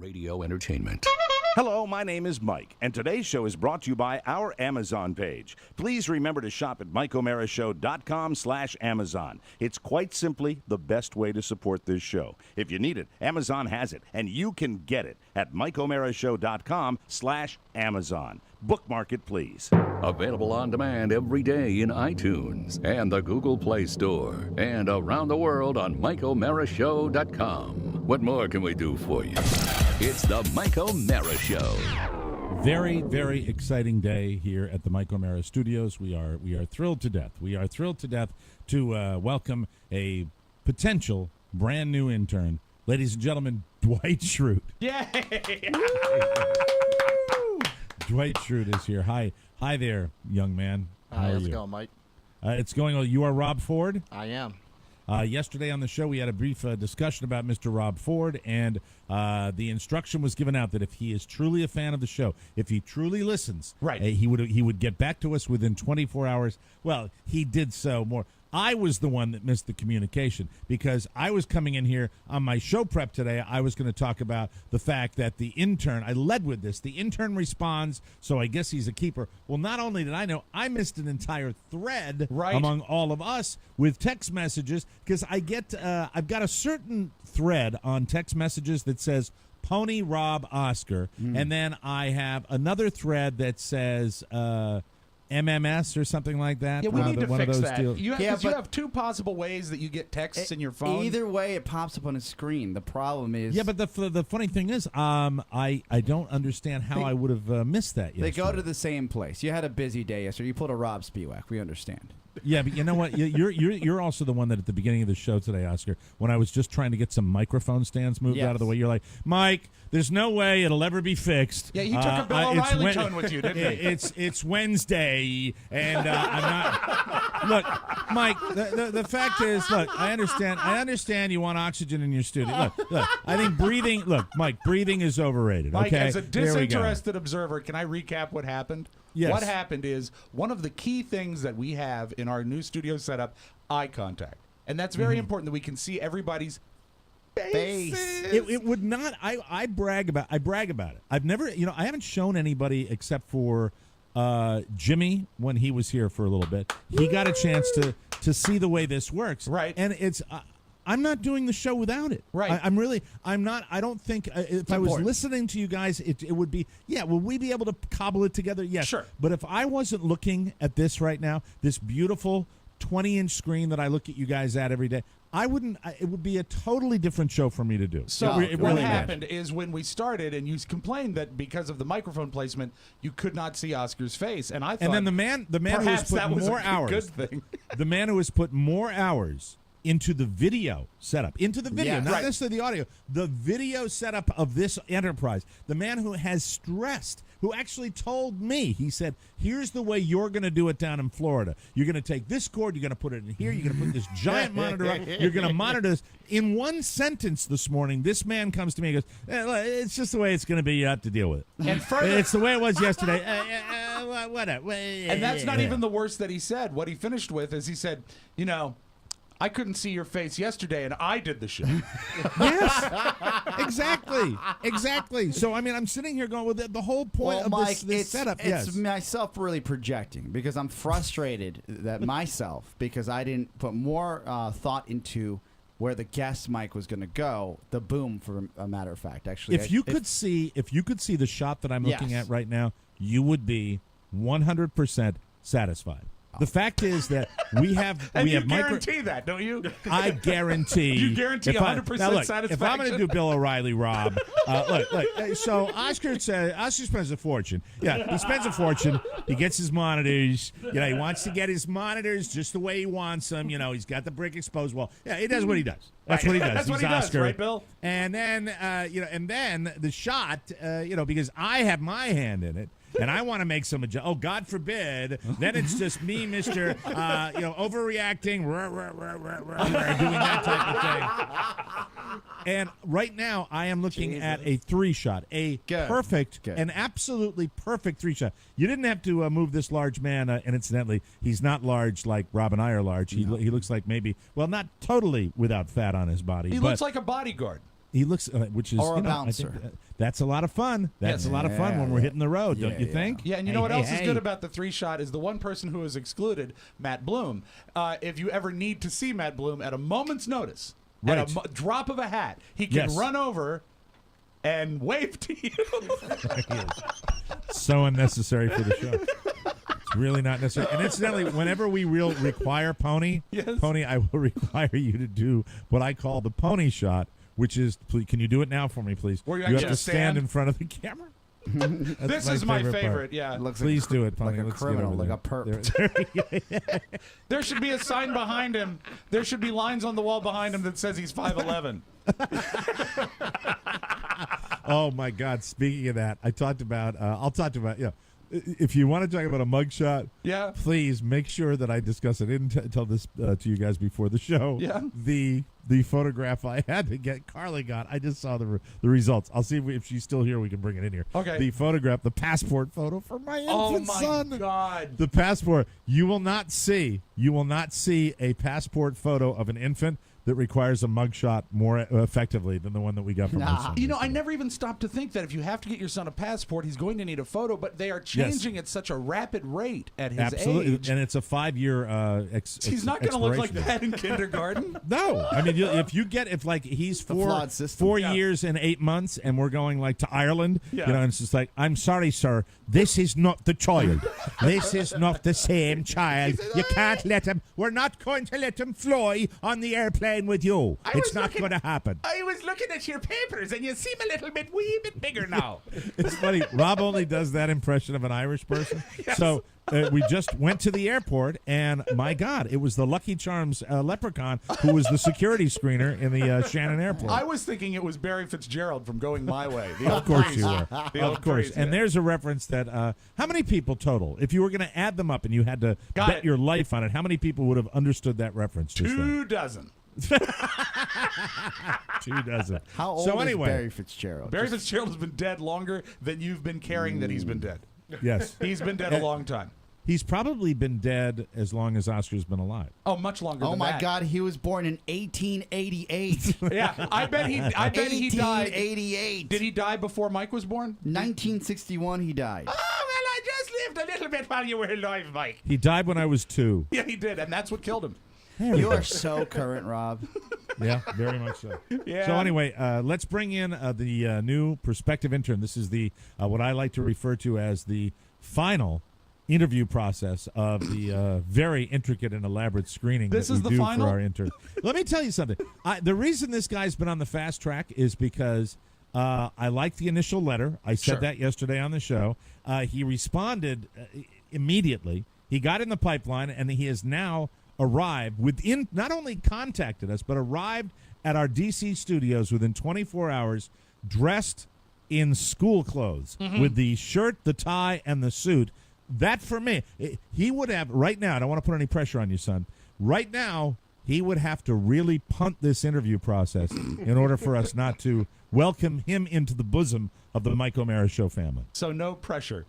Radio entertainment. Hello, my name is Mike, and today's show is brought to you by our Amazon page. Please remember to shop at MikeOmaraShow.com/Amazon. It's quite simply the best way to support this show. If you need it, Amazon has it, and you can get it at MikeOmaraShow.com/Amazon. Bookmark it, please. Available on demand every day in iTunes and the Google Play Store, and around the world on MikeOmaraShow.com. What more can we do for you? It's the Mike O'Mara Show. Very, very exciting day here at the Mike O'Mara Studios. We are thrilled to death. We are thrilled to death to welcome a potential brand new intern, ladies and gentlemen, Dwight Schrute. Yay! Dwight Schrute is here. Hi there, young man. How are How's you? it going, Mike? It's going well. You are Rob Ford. I am. Yesterday on the show, we had a brief discussion about Mr. Rob Ford, and the instruction was given out that if he is truly a fan of the show, if he truly listens, Right. he would get back to us within 24 hours. Well, he did so more. I was the one that missed the communication because I was coming in here on my show prep today. I was going to talk about the fact that the intern, I led with this, the intern responds, so I guess he's a keeper. Well, not only did I know, I missed an entire thread among all of us with text messages because I've got a certain thread on text messages that says Pony Rob Oscar, and then I have another thread that says MMS or something like that. Yeah, we need to one fix of those that. deals. You have two possible ways that you get texts in your phone. Either way, it pops up on a screen. The problem is... Yeah, but the funny thing is, I don't understand how I would have missed that yesterday. They go to the same place. You had a busy day yesterday. You pulled a Rob Spiewak. We understand. Yeah, but you know what? You're also the one that at the beginning of the show today, Oscar, when I was just trying to get some microphone stands moved out of the way, you're like, Mike, there's no way it'll ever be fixed. Yeah, he took a Bill O'Reilly tone with you, didn't he? It's Wednesday, and I'm not. Look, Mike. The fact is, look, I understand you want oxygen in your studio. Look, I think breathing. Look, Mike, breathing is overrated. Mike, okay, as a There we go. disinterested observer, can I recap what happened? Yes. What happened is one of the key things that we have in our new studio setup, eye contact. And that's very important that we can see everybody's face. It would not. I brag about it. I've never, I haven't shown anybody except for Jimmy when he was here for a little bit. He got a chance to see the way this works. Right. And it's. I'm not doing the show without it. Right. I'm not. I don't think if I was listening to you guys, it would be, will we be able to cobble it together? Yes. Sure. But if I wasn't looking at this right now, this beautiful 20-inch screen that I look at you guys at every day, I wouldn't. It would be a totally different show for me to do. So it what really happened is when we started, and you complained that because of the microphone placement, you could not see Oscar's face, and I thought, and then the man who has perhaps put that was more a hours, good thing. the man who has put more hours into the video setup, not necessarily the audio, the video setup of this enterprise. The man who has stressed, who actually told me, he said, here's the way you're going to do it down in Florida. You're going to take this cord, you're going to put it in here, you're going to put this giant monitor up, you're going to monitor this. In one sentence this morning, this man comes to me and goes, it's just the way it's going to be, you have to deal with it. And further, It's the way it was yesterday. Whatever. And that's not even the worst that he said. What he finished with is he said, I couldn't see your face yesterday, and I did the show. Yes, exactly. So, I'm sitting here going, well, the whole point of Mike, this setup, it's myself really projecting because I'm frustrated that myself because I didn't put more thought into where the guest mic was going to go. The boom, for a matter of fact, actually. If you could see the shot that I'm looking at right now, you would be 100% satisfied. The fact is that we have and we you have guarantee that, don't you? I guarantee. You guarantee 100% satisfaction. If I'm going to do Bill O'Reilly, Rob, look. So Oscar spends a fortune. Yeah, he spends a fortune. He gets his monitors. He wants to get his monitors just the way he wants them. He's got the brick exposed wall. Yeah, he does what he does. That's what he does. That's what He's he Oscar. does, right, Bill? And then and then the shot, because I have my hand in it. And I want to make some adjustments. Oh, God forbid. Then it's just me, Mr. Overreacting, doing that type of thing. And right now, I am looking at a 3-shot, perfect, an absolutely perfect 3-shot. You didn't have to move this large man, and incidentally, he's not large like Rob and I are large. He looks like maybe, not totally without fat on his body. He looks like a bodyguard. He looks, which is Or a I think bouncer. that's a lot of fun. That's Yes. a lot of fun when we're hitting the road, don't you think? Yeah, and you know what else is good about the 3-shot is the one person who is excluded, Matt Bloom. If you ever need to see Matt Bloom at a moment's notice, Right. at a drop of a hat, he can Yes. run over and wave to you. So unnecessary for the show. It's really not necessary. And incidentally, whenever we require Pony, Yes. Pony, I will require you to do what I call the pony shot, which is, please, can you do it now for me, please? Where you have actually to stand? stand in front of the camera. This is my favorite, part. yeah. It looks Please like do it, Pony. like a Let's get criminal, over like there. a perp. There should be a sign behind him. There should be lines on the wall behind him that says he's 5'11". Oh my God! Speaking of that, I'll talk about. If you want to talk about a mugshot, Yeah. please make sure that I discuss it. I didn't tell this to you guys before the show. Yeah. The photograph I had to get Carly got. I just saw the results. I'll see if she's still here. We can bring it in here. Okay. The photograph, the passport photo for my Oh infant my son. God. The passport. You will not see a passport photo of an infant that requires a mugshot more effectively than the one that we got from my son. You know, I yesterday. never even stopped to think that if you have to get your son a passport, he's going to need a photo, but they are changing at such a rapid rate at his Absolutely, age. and it's a 5-year. He's not going to look like expiration. that in kindergarten. No, I mean, if he's a flawed system. 4 Yeah. years and 8 months, and we're going like to Ireland, Yeah. and it's just like, I'm sorry, sir, this is not the child. This is not the same child. You can't let him. We're not going to let him fly on the airplane with you. It's not going to happen. I was looking at your papers, and you seem a little bit wee bit bigger now. It's funny. Rob only does that impression of an Irish person. Yes. So we just went to the airport, and my God, it was the Lucky Charms leprechaun who was the security screener in the Shannon Airport. I was thinking it was Barry Fitzgerald from Going My Way. The Of old course priest. you were. The Of old course. priest, And yeah. there's a reference that how many people total? If you were going to add them up and you had to Got bet it. your life on it, how many people would have understood that reference? Just then? 2 dozen. 2 dozen. How old So is anyway, Barry Fitzgerald? Barry Fitzgerald has been dead longer than you've been carrying that he's been dead. yes, He's been dead a long time. he's probably been dead as long as Oscar's been alive. Oh, much longer Oh than my that. God, he was born in 1888. Yeah, I bet he died. 1888. Did he die before Mike was born? 1961 he died. Oh, well, I just lived a little bit while you were alive, Mike. He died when I was 2. Yeah, he did, and that's what killed him. You are so current, Rob. Yeah, very much so. Yeah. So anyway, let's bring in the new prospective intern. This is the what I like to refer to as the final interview process of the very intricate and elaborate screening This that is we the do final? for our intern. Let me tell you something. The reason this guy's been on the fast track is because I like the initial letter. I said Sure. that yesterday on the show. He responded immediately. He got in the pipeline, and he has now arrived within, not only contacted us, but arrived at our DC studios within 24 hours, dressed in school clothes with the shirt, the tie, and the suit. That for me, he would have right now. I don't want to put any pressure on you, son. Right now, he would have to really punt this interview process in order for us not to welcome him into the bosom of the Mike O'Mara Show family. So no pressure.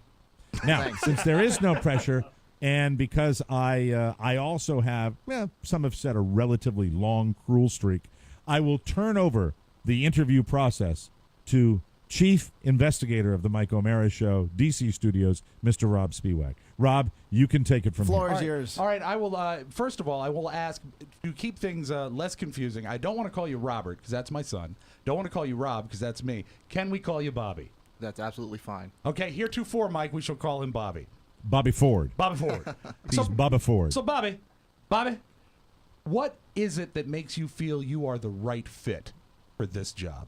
Now, since there is no pressure, and because I also have, well, some have said a relatively long cruel streak, I will turn over the interview process to Chief Investigator of the Mike O'Mara Show, DC Studios, Mr. Rob Spiewak. Rob, you can take it from Floor here. is yours. All right, I will. First of all, I will ask to keep things less confusing. I don't want to call you Robert because that's my son. Don't want to call you Rob because that's me. Can we call you Bobby? That's absolutely fine. Okay, heretofore, Mike, we shall call him Bobby. Bobby Ford. Bobby Ford. He's Bubba Ford. So, Bobby, what is it that makes you feel you are the right fit for this job?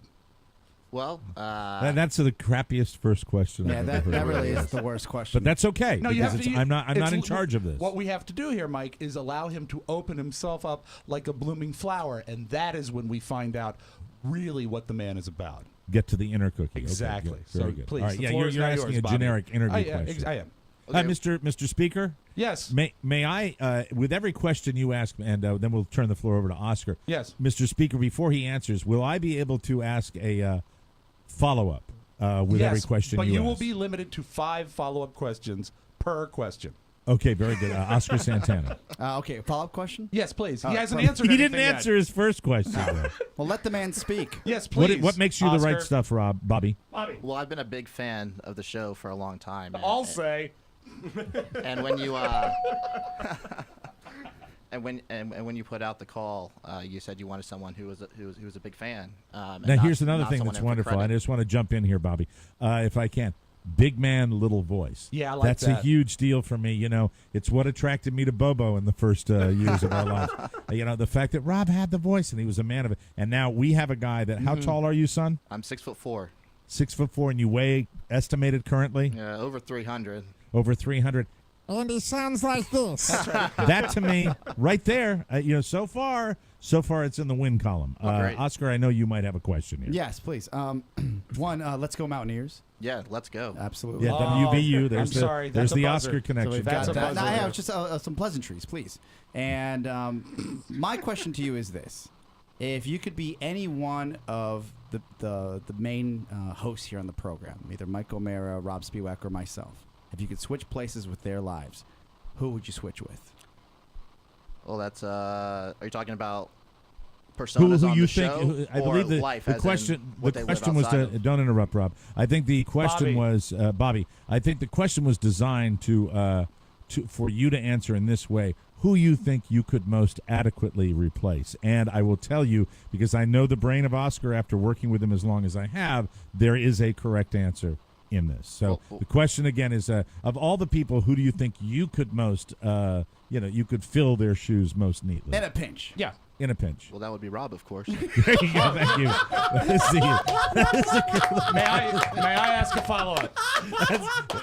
Well, That's the crappiest first question. Yeah, I've that, ever that heard. really is the worst question. But that's okay. No, you because have to. I'm not in it's- charge of this. What we have to do here, Mike, is allow him to open himself up like a blooming flower, and that is when we find out really what the man is about. Get to the inner cookie. Okay, Exactly. good. Very So, good. please, All right, the yeah, floor you're is now asking yours, a Bobby. generic interview question. I am. okay. Mr. Speaker, Yes. may I, with every question you ask, and then we'll turn the floor over to Oscar. Yes. Mr. Speaker, before he answers, will I be able to ask a follow-up with yes, every question but you you ask? will be limited to 5 follow-up questions per question. Okay, very good. Oscar Santana. Okay, follow-up question? Yes, please. He right, hasn't well, answered He didn't anything answer his first question. though. Well, let the man speak. Yet. Yes, What, please. what makes you the right Oscar. stuff, Bobby? Bobby. Well, I've been a big fan of the show for a long time. I'll say. And when you and when you put out the call, you said you wanted someone who was a big fan. And Now, not- here's another not thing someone that's in for wonderful. I credit. just want to jump in here, Bobby, if I can. Big man, little voice. Yeah, I like That's a that. huge deal for me. You know, it's what attracted me to Bobo in the first years of our lives. You know, the fact that Rob had the voice and he was a man of it. And now we have a guy that, how tall are you, son? I'm 6'4", 6'4", and you weigh, estimated currently, over 300. over 300. And he sounds like this. That to me, right there, you know, so far it's in the win column. great. Oscar, I know you might have a question here. Yes, please. One, let's go Mountaineers. Yeah, let's go. Absolutely. Yeah, Oh, WVU. There's I'm the, sorry, there's that's a the buzzer. Oscar connection. We've That's got a that. buzzer. No, yeah, just some pleasantries, please. And my question to you is this: if you could be any one of the main hosts here on the program, either Mike O'Mara, Rob Spiewak, or myself, if you could switch places with their lives, who would you switch with? Well, that's. Are you talking about personas who on you the think? show, I or believe life the as question. in what The they question live was outside to. of? Don't interrupt, Rob. I think the question Bobby. was Bobby. I think the question was designed to for you to answer in this way. Who you think you could most adequately replace? And I will tell you, because I know the brain of Oscar after working with him as long as I have, there is a correct answer in this. So Well, the question again is, of all the people, who do you think you could most, you could fill their shoes most neatly In a pinch. Yeah. in a pinch? Well, that would be Rob, of course. There you go. Thank you. May I ask a follow-up?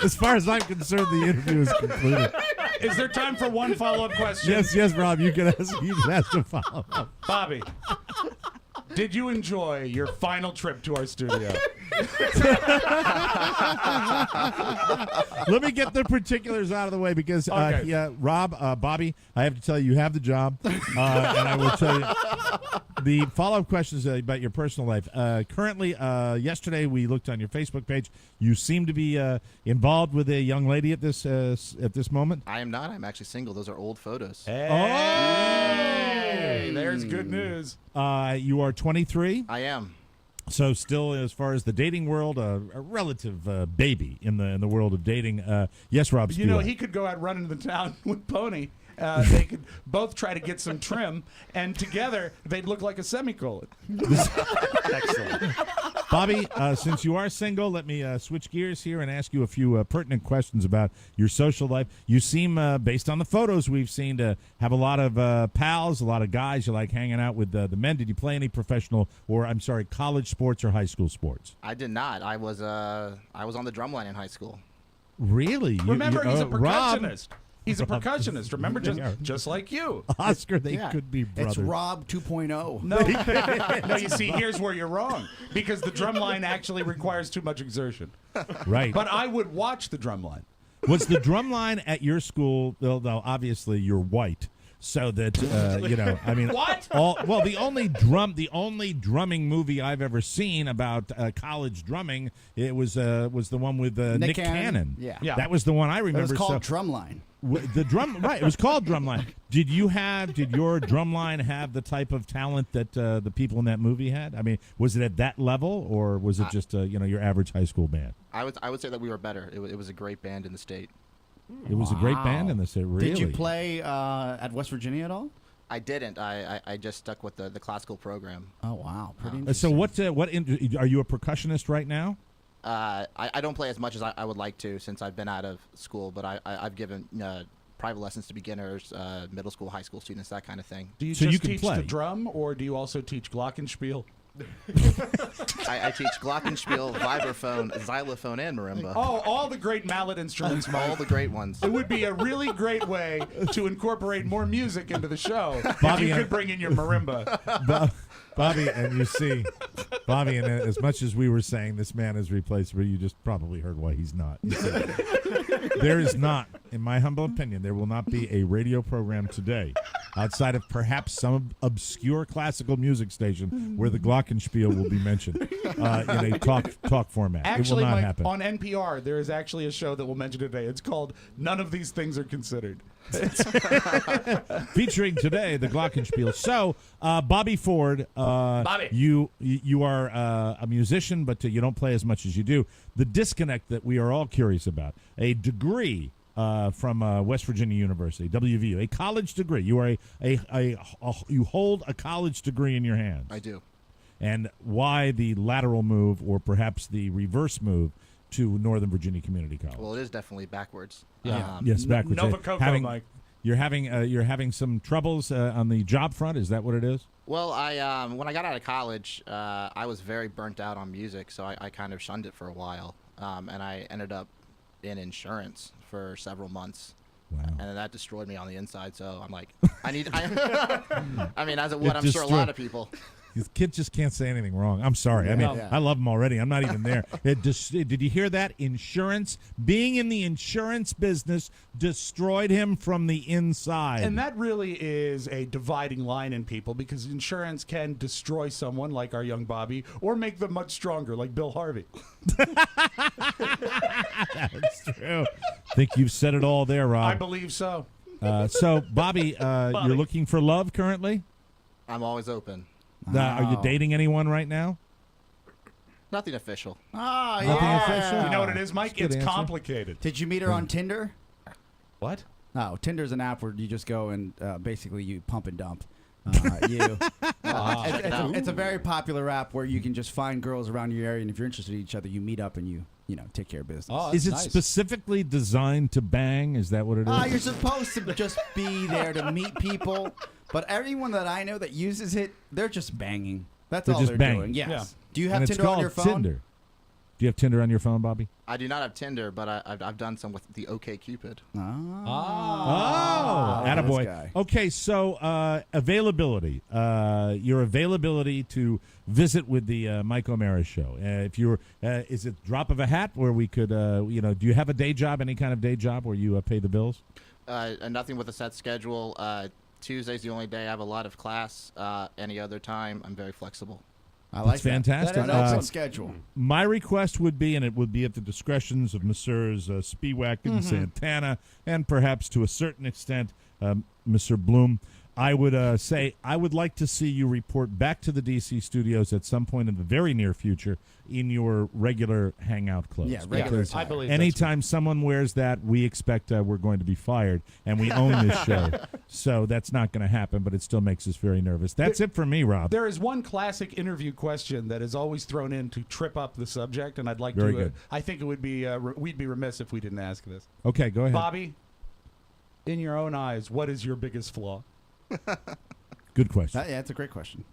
As far as I'm concerned, the interview is concluded. Is there time for one follow-up question? Yes, Rob. You can ask a follow up. Bobby, did you enjoy your final trip to our studio? Let me get the particulars out of the way because, Okay. Rob, Bobby, I have to tell you, you have the job, and I will tell you the follow-up questions about your personal life. Currently, yesterday we looked on your Facebook page. You seem to be involved with a young lady at this moment. I am not. I'm actually single. Those are old photos. Hey, there's good news. You are 23. I am. So still, as far as the dating world, a relative baby in the world of dating. Yes, Rob. You know, Spiewak. he could go out running the town with Pony. They could both try to get some trim, and together they'd look like a semicolon. Excellent. Bobby, since you are single, let me switch gears here and ask you a few pertinent questions about your social life. You seem, based on the photos we've seen, to have a lot of pals, a lot of guys. You like hanging out with the men. Did you play any professional college sports or high school sports? I did not. I was on the drumline in high school. Really? Remember, he's a Rob, percussionist. He's a percussionist. Remember, just like you. Oscar, they Yeah. could be brothers. It's Rob 2.0. No, no. You see, here's where you're wrong, because the drumline actually requires too much exertion. Right. But I would watch the drumline. Was the drum line at your school, though obviously you're white, so that, I mean. What? The only drumming movie I've ever seen about college drumming, it was the one with Nick Cannon. Yeah. Yeah. That was the one I It remember. was called so, Drumline. the drum, right? It was called Drumline. Did your drumline have the type of talent that the people in that movie had? I mean, was it at that level, or was it just your average high school band? I would say that we were better. It was a great band in the state. It was a great band in the city. Really? Did you play at West Virginia at all? I didn't. I just stuck with the classical program. Oh, wow. Pretty So interesting. are you a percussionist right now? I don't play as much as I would like to since I've been out of school, but I've given private lessons to beginners, middle school, high school students, that kind of thing. Do you So just you can teach play. the drum, or do you also teach glockenspiel? I teach glockenspiel, vibraphone, xylophone, and marimba. Oh, all the great mallet instruments, Mike. All the great ones. It would be a really great way to incorporate more music into the show Bobby, if you could bring in your marimba. Bobby, and you see, Bobby, and as much as we were saying this man is replaceable, you just probably heard why he's not. You see, there is not, in my humble opinion, there will not be a radio program today outside of perhaps some obscure classical music station where the Glockenspiel will be mentioned in a talk format. Actually, it will not Mike, happen. on NPR, there is actually a show that we'll mention today. It's called None of These Things Are Considered. Featuring today the Glockenspiel. So, Bobby Ford, Bobby. you are a musician, but you don't play as much as you do. The disconnect that we are all curious about: a degree from West Virginia University, WVU, a college degree. You are you hold a college degree in your hands. I do. And why the lateral move, or perhaps the reverse move, to Northern Virginia Community College? Well, it is definitely backwards. Yes, backwards. Nova Coco, Mike. You're having some troubles on the job front. Is that what it is? Well, I when I got out of college, I was very burnt out on music, so I kind of shunned it for a while, and I ended up in insurance for several months. Wow. And that destroyed me on the inside. So I'm like, I mean, as it would, I'm sure a lot of people. The kid just can't say anything wrong. I'm sorry. I mean, I love him already. I'm not even there. Did you hear that? Insurance, being in the insurance business destroyed him from the inside. And that really is a dividing line in people, because insurance can destroy someone like our young Bobby, or make them much stronger like Bill Harvey. That's true. I think you've said it all there, Rob. I believe so. So, Bobby, you're looking for love currently? I'm always open. Are you dating anyone right now? Nothing official. Oh, Nothing yeah. official? You know what it is, Mike? That's a good It's answer. complicated. Did you meet her on Tinder? What? No, Tinder's an app where you just go and basically you pump and dump. It's a very popular app where you can just find girls around your area, and if you're interested in each other, you meet up and you take care of business. Oh, Is it nice. specifically designed to bang? Is that what it is? You're supposed to just be there to meet people, but everyone that I know that uses it, they're just banging. That's They're all just they're banging. doing. Yes. Yeah. Do you have And it's Tinder on called your phone? Tinder. Do you have Tinder on your phone, Bobby? I do not have Tinder, but I've done some with the OkCupid. Oh, this attaboy. guy. Okay, so availability. Your availability to visit with the Mike O'Mara show. If you're, is it drop of a hat where we could, do you have a day job, any kind of day job where you pay the bills? And nothing with a set schedule. Tuesday's the only day I have a lot of class. Any other time, I'm very flexible. I like That's fantastic. That is an excellent schedule. My request would be, and it would be at the discretions of Messrs. Spiewak and Santana, and perhaps to a certain extent, Mr. Bloom, I would say I would like to see you report back to the D.C. studios at some point in the very near future in your regular hangout clothes. Yeah, regular Because I believe anytime someone wears that, we expect we're going to be fired, and we own this show. So that's not going to happen, but it still makes us very nervous. That's it for me, Rob. There is one classic interview question that is always thrown in to trip up the subject, and I'd like Very to. good. I think it would be we'd be remiss if we didn't ask this. Okay, go ahead. Bobby, in your own eyes, what is your biggest flaw? Good question. That's a great question.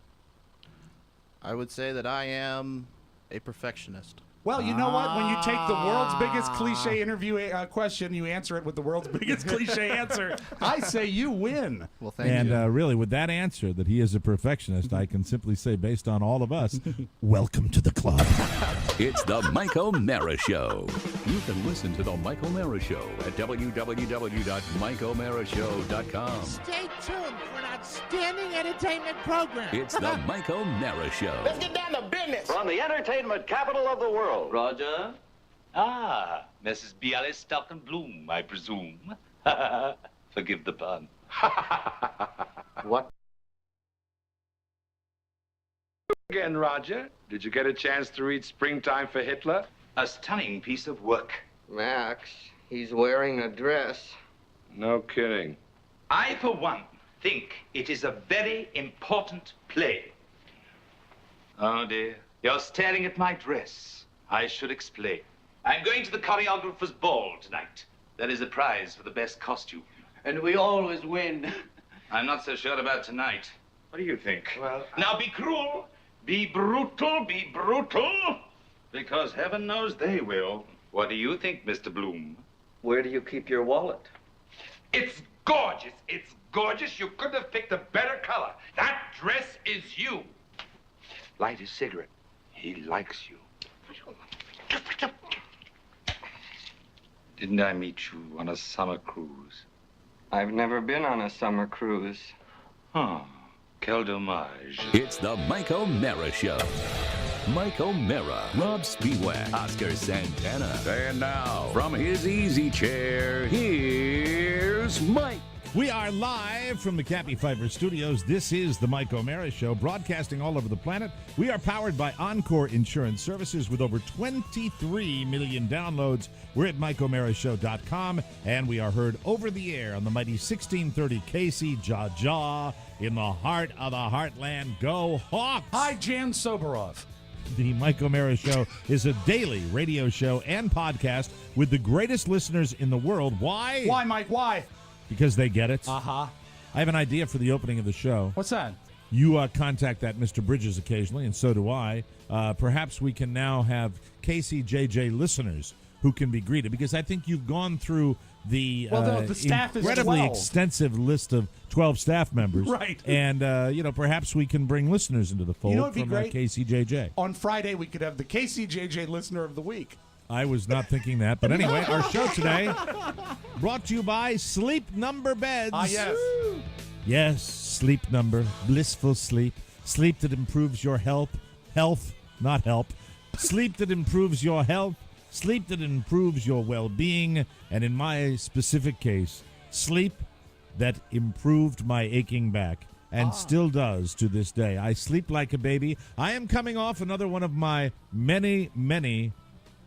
I would say that I am a perfectionist. Well, you know what? When you take the world's biggest cliche interview question, you answer it with the world's biggest cliche answer. I say you win. Well, thank And you. really, with that answer that he is a perfectionist, I can simply say, based on all of us, welcome to the club. It's the Mike O'Mara Show. You can listen to the Mike O'Mara Show at www.mikeomarashow.com. Stay tuned for an outstanding entertainment program. It's the Mike O'Mara Show. Let's get down to business. From the entertainment capital of the world. Roger? Mrs. Bialystok and Bloom, I presume. Forgive the pun. What? Again, Roger. Did you get a chance to read Springtime for Hitler? A stunning piece of work. Max, he's wearing a dress. No kidding. I, for one, think it is a very important play. Oh, dear. You're staring at my dress. I should explain. I'm going to the choreographer's ball tonight. There is a prize for the best costume. And we always win. I'm not so sure about tonight. What do you think? Well, now be cruel, be brutal, because heaven knows they will. What do you think, Mr. Bloom? Where do you keep your wallet? It's gorgeous. It's gorgeous. You couldn't have picked a better color. That dress is you. Light his cigarette. He likes you. Didn't I meet you on a summer cruise? I've never been on a summer cruise. Oh, quel dommage. It's the Mike O'Mara Show. Mike O'Mara, Rob Spiewak, Oscar Santana. And now, from his easy chair, here's Mike. We are live from the Cappy Pfeiffer Studios. This is the Mike O'Mara Show, broadcasting all over the planet. We are powered by Encore Insurance Services with over 23 million downloads. We're at MikeO'MaraShow.com, and we are heard over the air on the mighty 1630 KC Jaw in the heart of the heartland. Go Hawks! Hi, Jan Soborov. The Mike O'Mara Show is a daily radio show and podcast with the greatest listeners in the world. Why? Why, Mike? Why? Because they get it. Uh-huh. I have an idea for the opening of the show. What's that? You contact that Mr. Bridges occasionally, and so do I. Perhaps we can now have KCJJ listeners who can be greeted, because I think you've gone through the staff is incredibly 12. extensive list of 12 staff members. Right. And, perhaps we can bring listeners into the fold You know, it'd be from great. KCJJ. On Friday, we could have the KCJJ Listener of the Week. I was not thinking that. But anyway, our show today brought to you by Sleep Number Beds. Ah, yes. Yes, Sleep Number, blissful sleep, sleep that improves your health, not help, sleep that improves your health, sleep that improves your well-being, and in my specific case, sleep that improved my aching back and still does to this day. I sleep like a baby. I am coming off another one of my many, many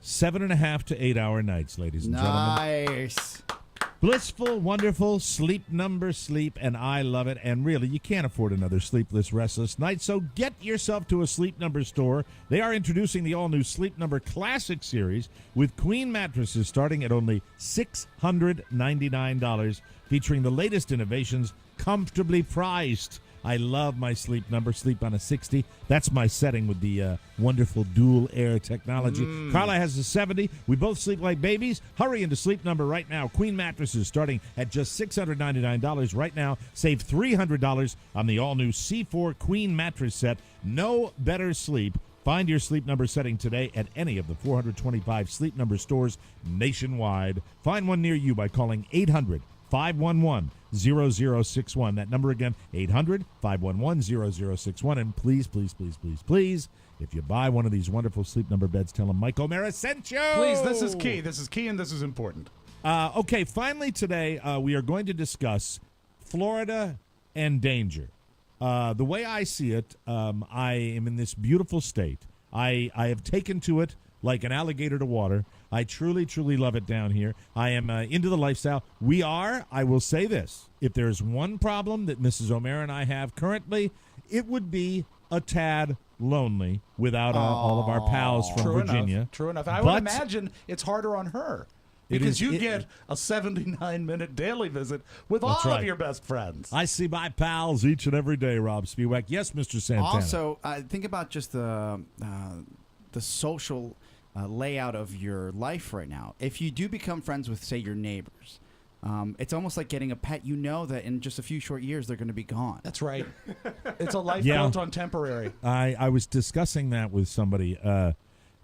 7.5 to 8 hour nights, ladies and gentlemen. Nice. Blissful, wonderful, Sleep Number sleep, and I love it. And really, you can't afford another sleepless, restless night, so get yourself to a Sleep Number store. They are introducing the all-new Sleep Number Classic Series with queen mattresses starting at only $699, featuring the latest innovations, comfortably priced. I love my Sleep Number. Sleep on a 60. That's my setting with the wonderful dual air technology. Carla has a 70. We both sleep like babies. Hurry into Sleep Number right now. Queen mattresses starting at just $699 right now. Save $300 on the all-new C4 Queen mattress set. No better sleep. Find your Sleep Number setting today at any of the 425 Sleep Number stores nationwide. Find one near you by calling 800-511-0061. That number again, 800-511-0061. And please, please, please, please, please, if you buy one of these wonderful Sleep Number beds, tell them Mike O'Mara sent you. Please, this is key. This is key, and this is important. Okay, finally today, we are going to discuss Florida and danger. The way I see it, I am in this beautiful state. I have taken to it like an alligator to water. I truly, truly love it down here. I am into the lifestyle. We are, I will say this, if there's one problem that Mrs. O'Mara and I have currently, it would be a tad lonely without all of our pals from Virginia. True enough. I would imagine it's harder on her. Because you get a 79-minute daily visit with all of your best friends. I see my pals each and every day, Rob Spiewak. Yes, Mr. Santana. Also, think about just the social layout of your life right now. If you do become friends with, say, your neighbors, it's almost like getting a pet. You know that in just a few short years they're going to be gone. That's right. It's a life built on temporary. I was discussing that with somebody.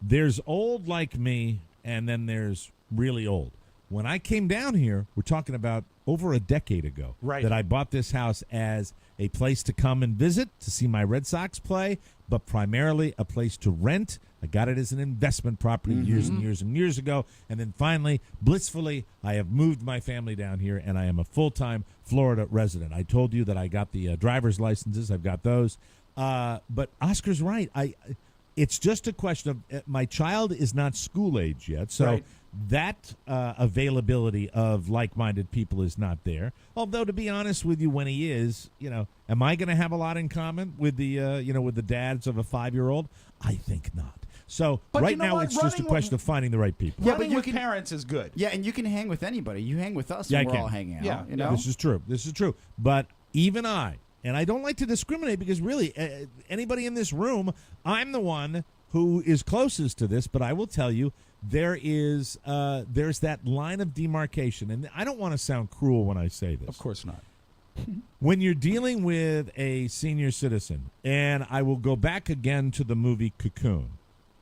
There's old like me, and then there's really old. When I came down here, we're talking about over a decade ago, that I bought this house as a place to come and visit, to see my Red Sox play, but primarily a place to rent. I got it as an investment property years and years and years ago. And then finally, blissfully, I have moved my family down here, and I am a full-time Florida resident. I told you that I got the driver's licenses. I've got those. But Oscar's right. It's just a question of my child is not school age yet, so that availability of like-minded people is not there. Although, to be honest with you, when he is, am I going to have a lot in common with the with the dads of a 5-year-old? I think not. So right now, it's just a question of finding the right people. Yeah, but your parents is good. Yeah, and you can hang with anybody. You hang with us, Yeah, and I we're can. all hanging out. Yeah, you know? This is true. This is true. But even I, and I don't like to discriminate because really, anybody in this room, I'm the one who is closest to this. But I will tell you, there's that line of demarcation, and I don't want to sound cruel when I say this. Of course not. when you're dealing with a senior citizen, and I will go back again to the movie Cocoon,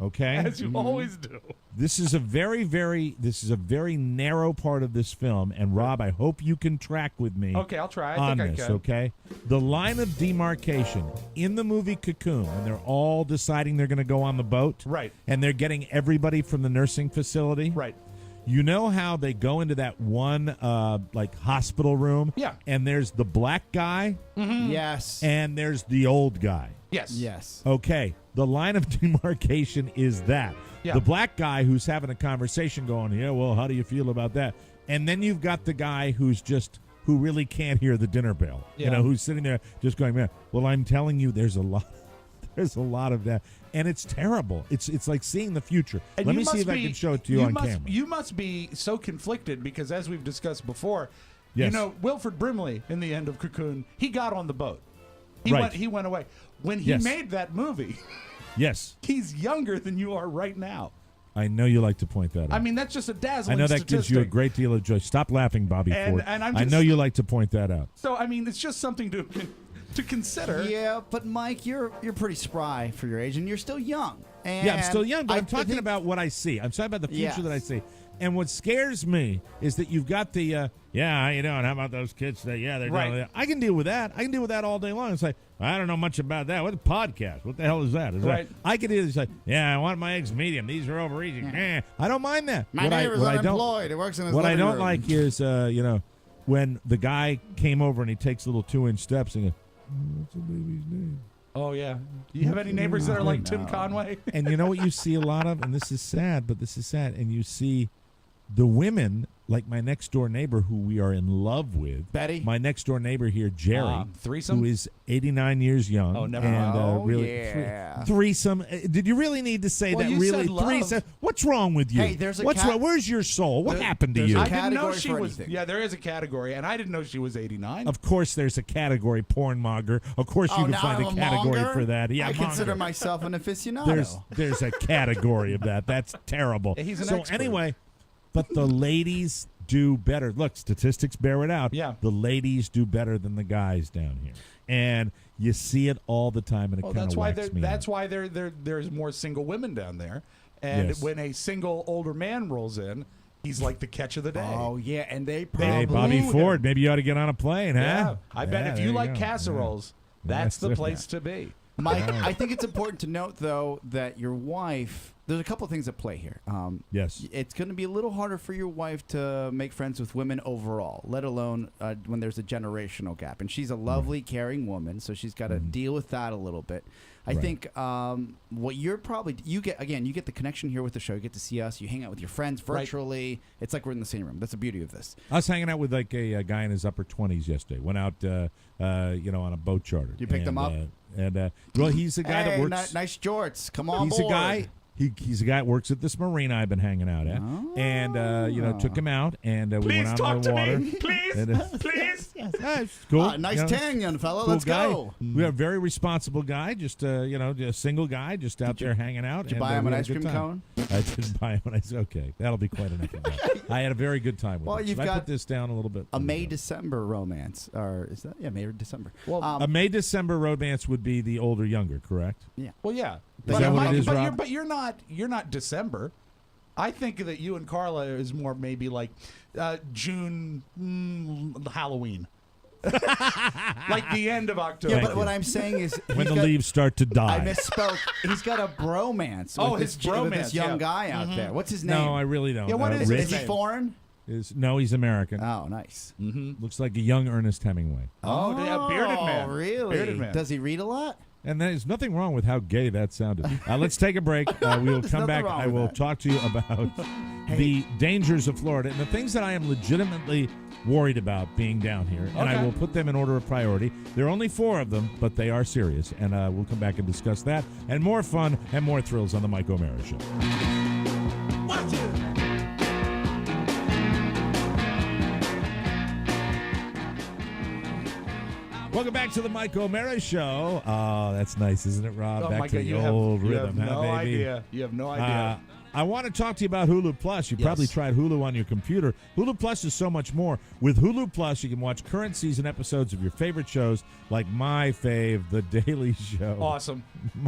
okay? As you always do. This is a very narrow part of this film, and Rob, I hope you can track with me. Okay, I'll try. I on think I this, can. okay? The line of demarcation in the movie Cocoon, when they're all deciding they're going to go on the boat, Right. and they're getting everybody from the nursing facility, Right. You know how they go into that one hospital room, Yeah. and there's the black guy, Yes. and there's the old guy. Yes. Yes. Okay, the line of demarcation is that. Yeah. The black guy who's having a conversation going, yeah, well, how do you feel about that? And then you've got the guy who really can't hear the dinner bell. Yeah. Who's sitting there just going, man, well, I'm telling you, there's a lot of that. And it's terrible. It's like seeing the future. And Let you me see must if I be- can show it to you on camera. You must be so conflicted because, as we've discussed before, Yes. Wilford Brimley in the end of Cocoon, he got on the boat. He Right. went away. When he Yes. made that movie, Yes, he's younger than you are right now. I know you like to point that out. I mean, that's just a I dazzling know that statistic. gives you a great deal of joy. Stop laughing, Bobby And- Ford. and I'm I just- know you like to point that out. So, I mean, it's just something to consider. Yeah, but Mike, you're pretty spry for your age, and you're still young. And Yeah, I'm still young, but I I'm talking think- about what I see. I'm talking about the future Yes. that I see. And what scares me is that you've got the, how you doing? How about those kids? They're Right. doing that. I can deal with that. I can deal with that all day long. It's like, I don't know much about that. What's a podcast? What the hell is that? Right. I can either say, I want my eggs medium. These are over easy. I don't mind that. My What I- neighbor's what I don't- unemployed. It works in his What I living don't room. like is, when the guy came over and he takes little 2-inch steps and goes, what's the baby's name? Oh, yeah. Do you have any neighbors that are like Tim No. Conway? And you know what you see a lot of, and this is sad, and you see the women, like my next door neighbor who we are in love with. Betty? My next door neighbor here, Jerry. Threesome? Who is 89 years young. Oh, never and, mind. Oh, really, yeah. Threesome. Did you really need to say Well, that? you Really? said love. Threesome? What's wrong with you? Hey, there's a What's cat- wrong? Where's your soul? What happened to there's you? a I didn't know category she for was. anything. Yeah, there is a category, and I didn't know she was 89. Of course there's a category, porn monger. Of course you Oh, can now find I'm a category monger? for that. Yeah, I consider monger. myself an aficionado. There's a category of that. That's terrible. Yeah, he's an so expert. anyway, but the ladies do better. Look, statistics bear it out. Yeah. The ladies do better than the guys down here. And you see it all the time, and it Well, kind of whacks me that's out. why there's more single women down there. And Yes. when a single older man rolls in, he's like the catch of the day. Oh yeah, and they probably Hey, Bobby Ooh, Ford, maybe you ought to get on a plane, yeah. huh? I bet Yeah, if there you like go. casseroles, Yeah. that's the Yes. place to be. Mike, I think it's important to note, though, that your wife. There's a couple things at play here. Yes. It's going to be a little harder for your wife to make friends with women overall, let alone when there's a generational gap. And she's a lovely, caring woman, so she's got to deal with that a little bit. I Right. think what you're probably you get the connection here with the show. You get to see us. You hang out with your friends virtually. It's like we're in the same room. That's the beauty of this. I was hanging out with like a guy in his upper 20s yesterday. Went out, on a boat charter. You picked him up? Well, he's a guy that Hey, works. nice jorts. Come on He's board. a guy. He's a guy that works at this marina I've been hanging out at, and took him out, and we Please went out talk on the to water. me. Please. And, Please. it's cool. Nice you know, tan, young fella. cool Let's guy. go. We are a very responsible guy, just a single guy, just out there hanging out. Did you and, buy him we an had a ice good cream time. cone? I didn't buy him an ice. Okay, that'll be quite enough of that. I had a very good time with Well, him. you've Should I got put this down a little bit. A May-December romance, or is that May or December? Well, A May-December romance would be the older younger, correct? Well, yeah. Is that what it is, Rob? But you're not December. I think that you and Carla is more maybe like June Halloween. Like the end of October. Yeah, Thank but you. what I'm saying is When the leaves start to die. I misspoke. He's got a bromance. Oh, with his this, with this bromance, young yeah. guy out there. What's his name? No, I really don't. Yeah, what is Rich his Is he name? foreign? No, he's American. Oh, nice. Looks like a young Ernest Hemingway. Oh, yeah, bearded man. Really? Bearded man. Does he read a lot? And there's nothing wrong with how gay that sounded. Let's take a break. We will There's come nothing back. wrong I with will that. talk to you about the dangers of Florida and the things that I am legitimately worried about being down here. And I Okay. will put them in order of priority. There are only 4 of them, but they are serious. And we'll come back and discuss that and more fun and more thrills on the Mike O'Mara Show. Watch it. Welcome back to the Mike O'Mara Show. Oh, that's nice, isn't it, Rob? Oh back my to God, the you old have rhythm, huh, no baby? idea. You have no idea. I want to talk to you about Hulu Plus. You Yes. probably tried Hulu on your computer. Hulu Plus is so much more. With Hulu Plus, you can watch current season episodes of your favorite shows like my fave, The Daily Show. Awesome.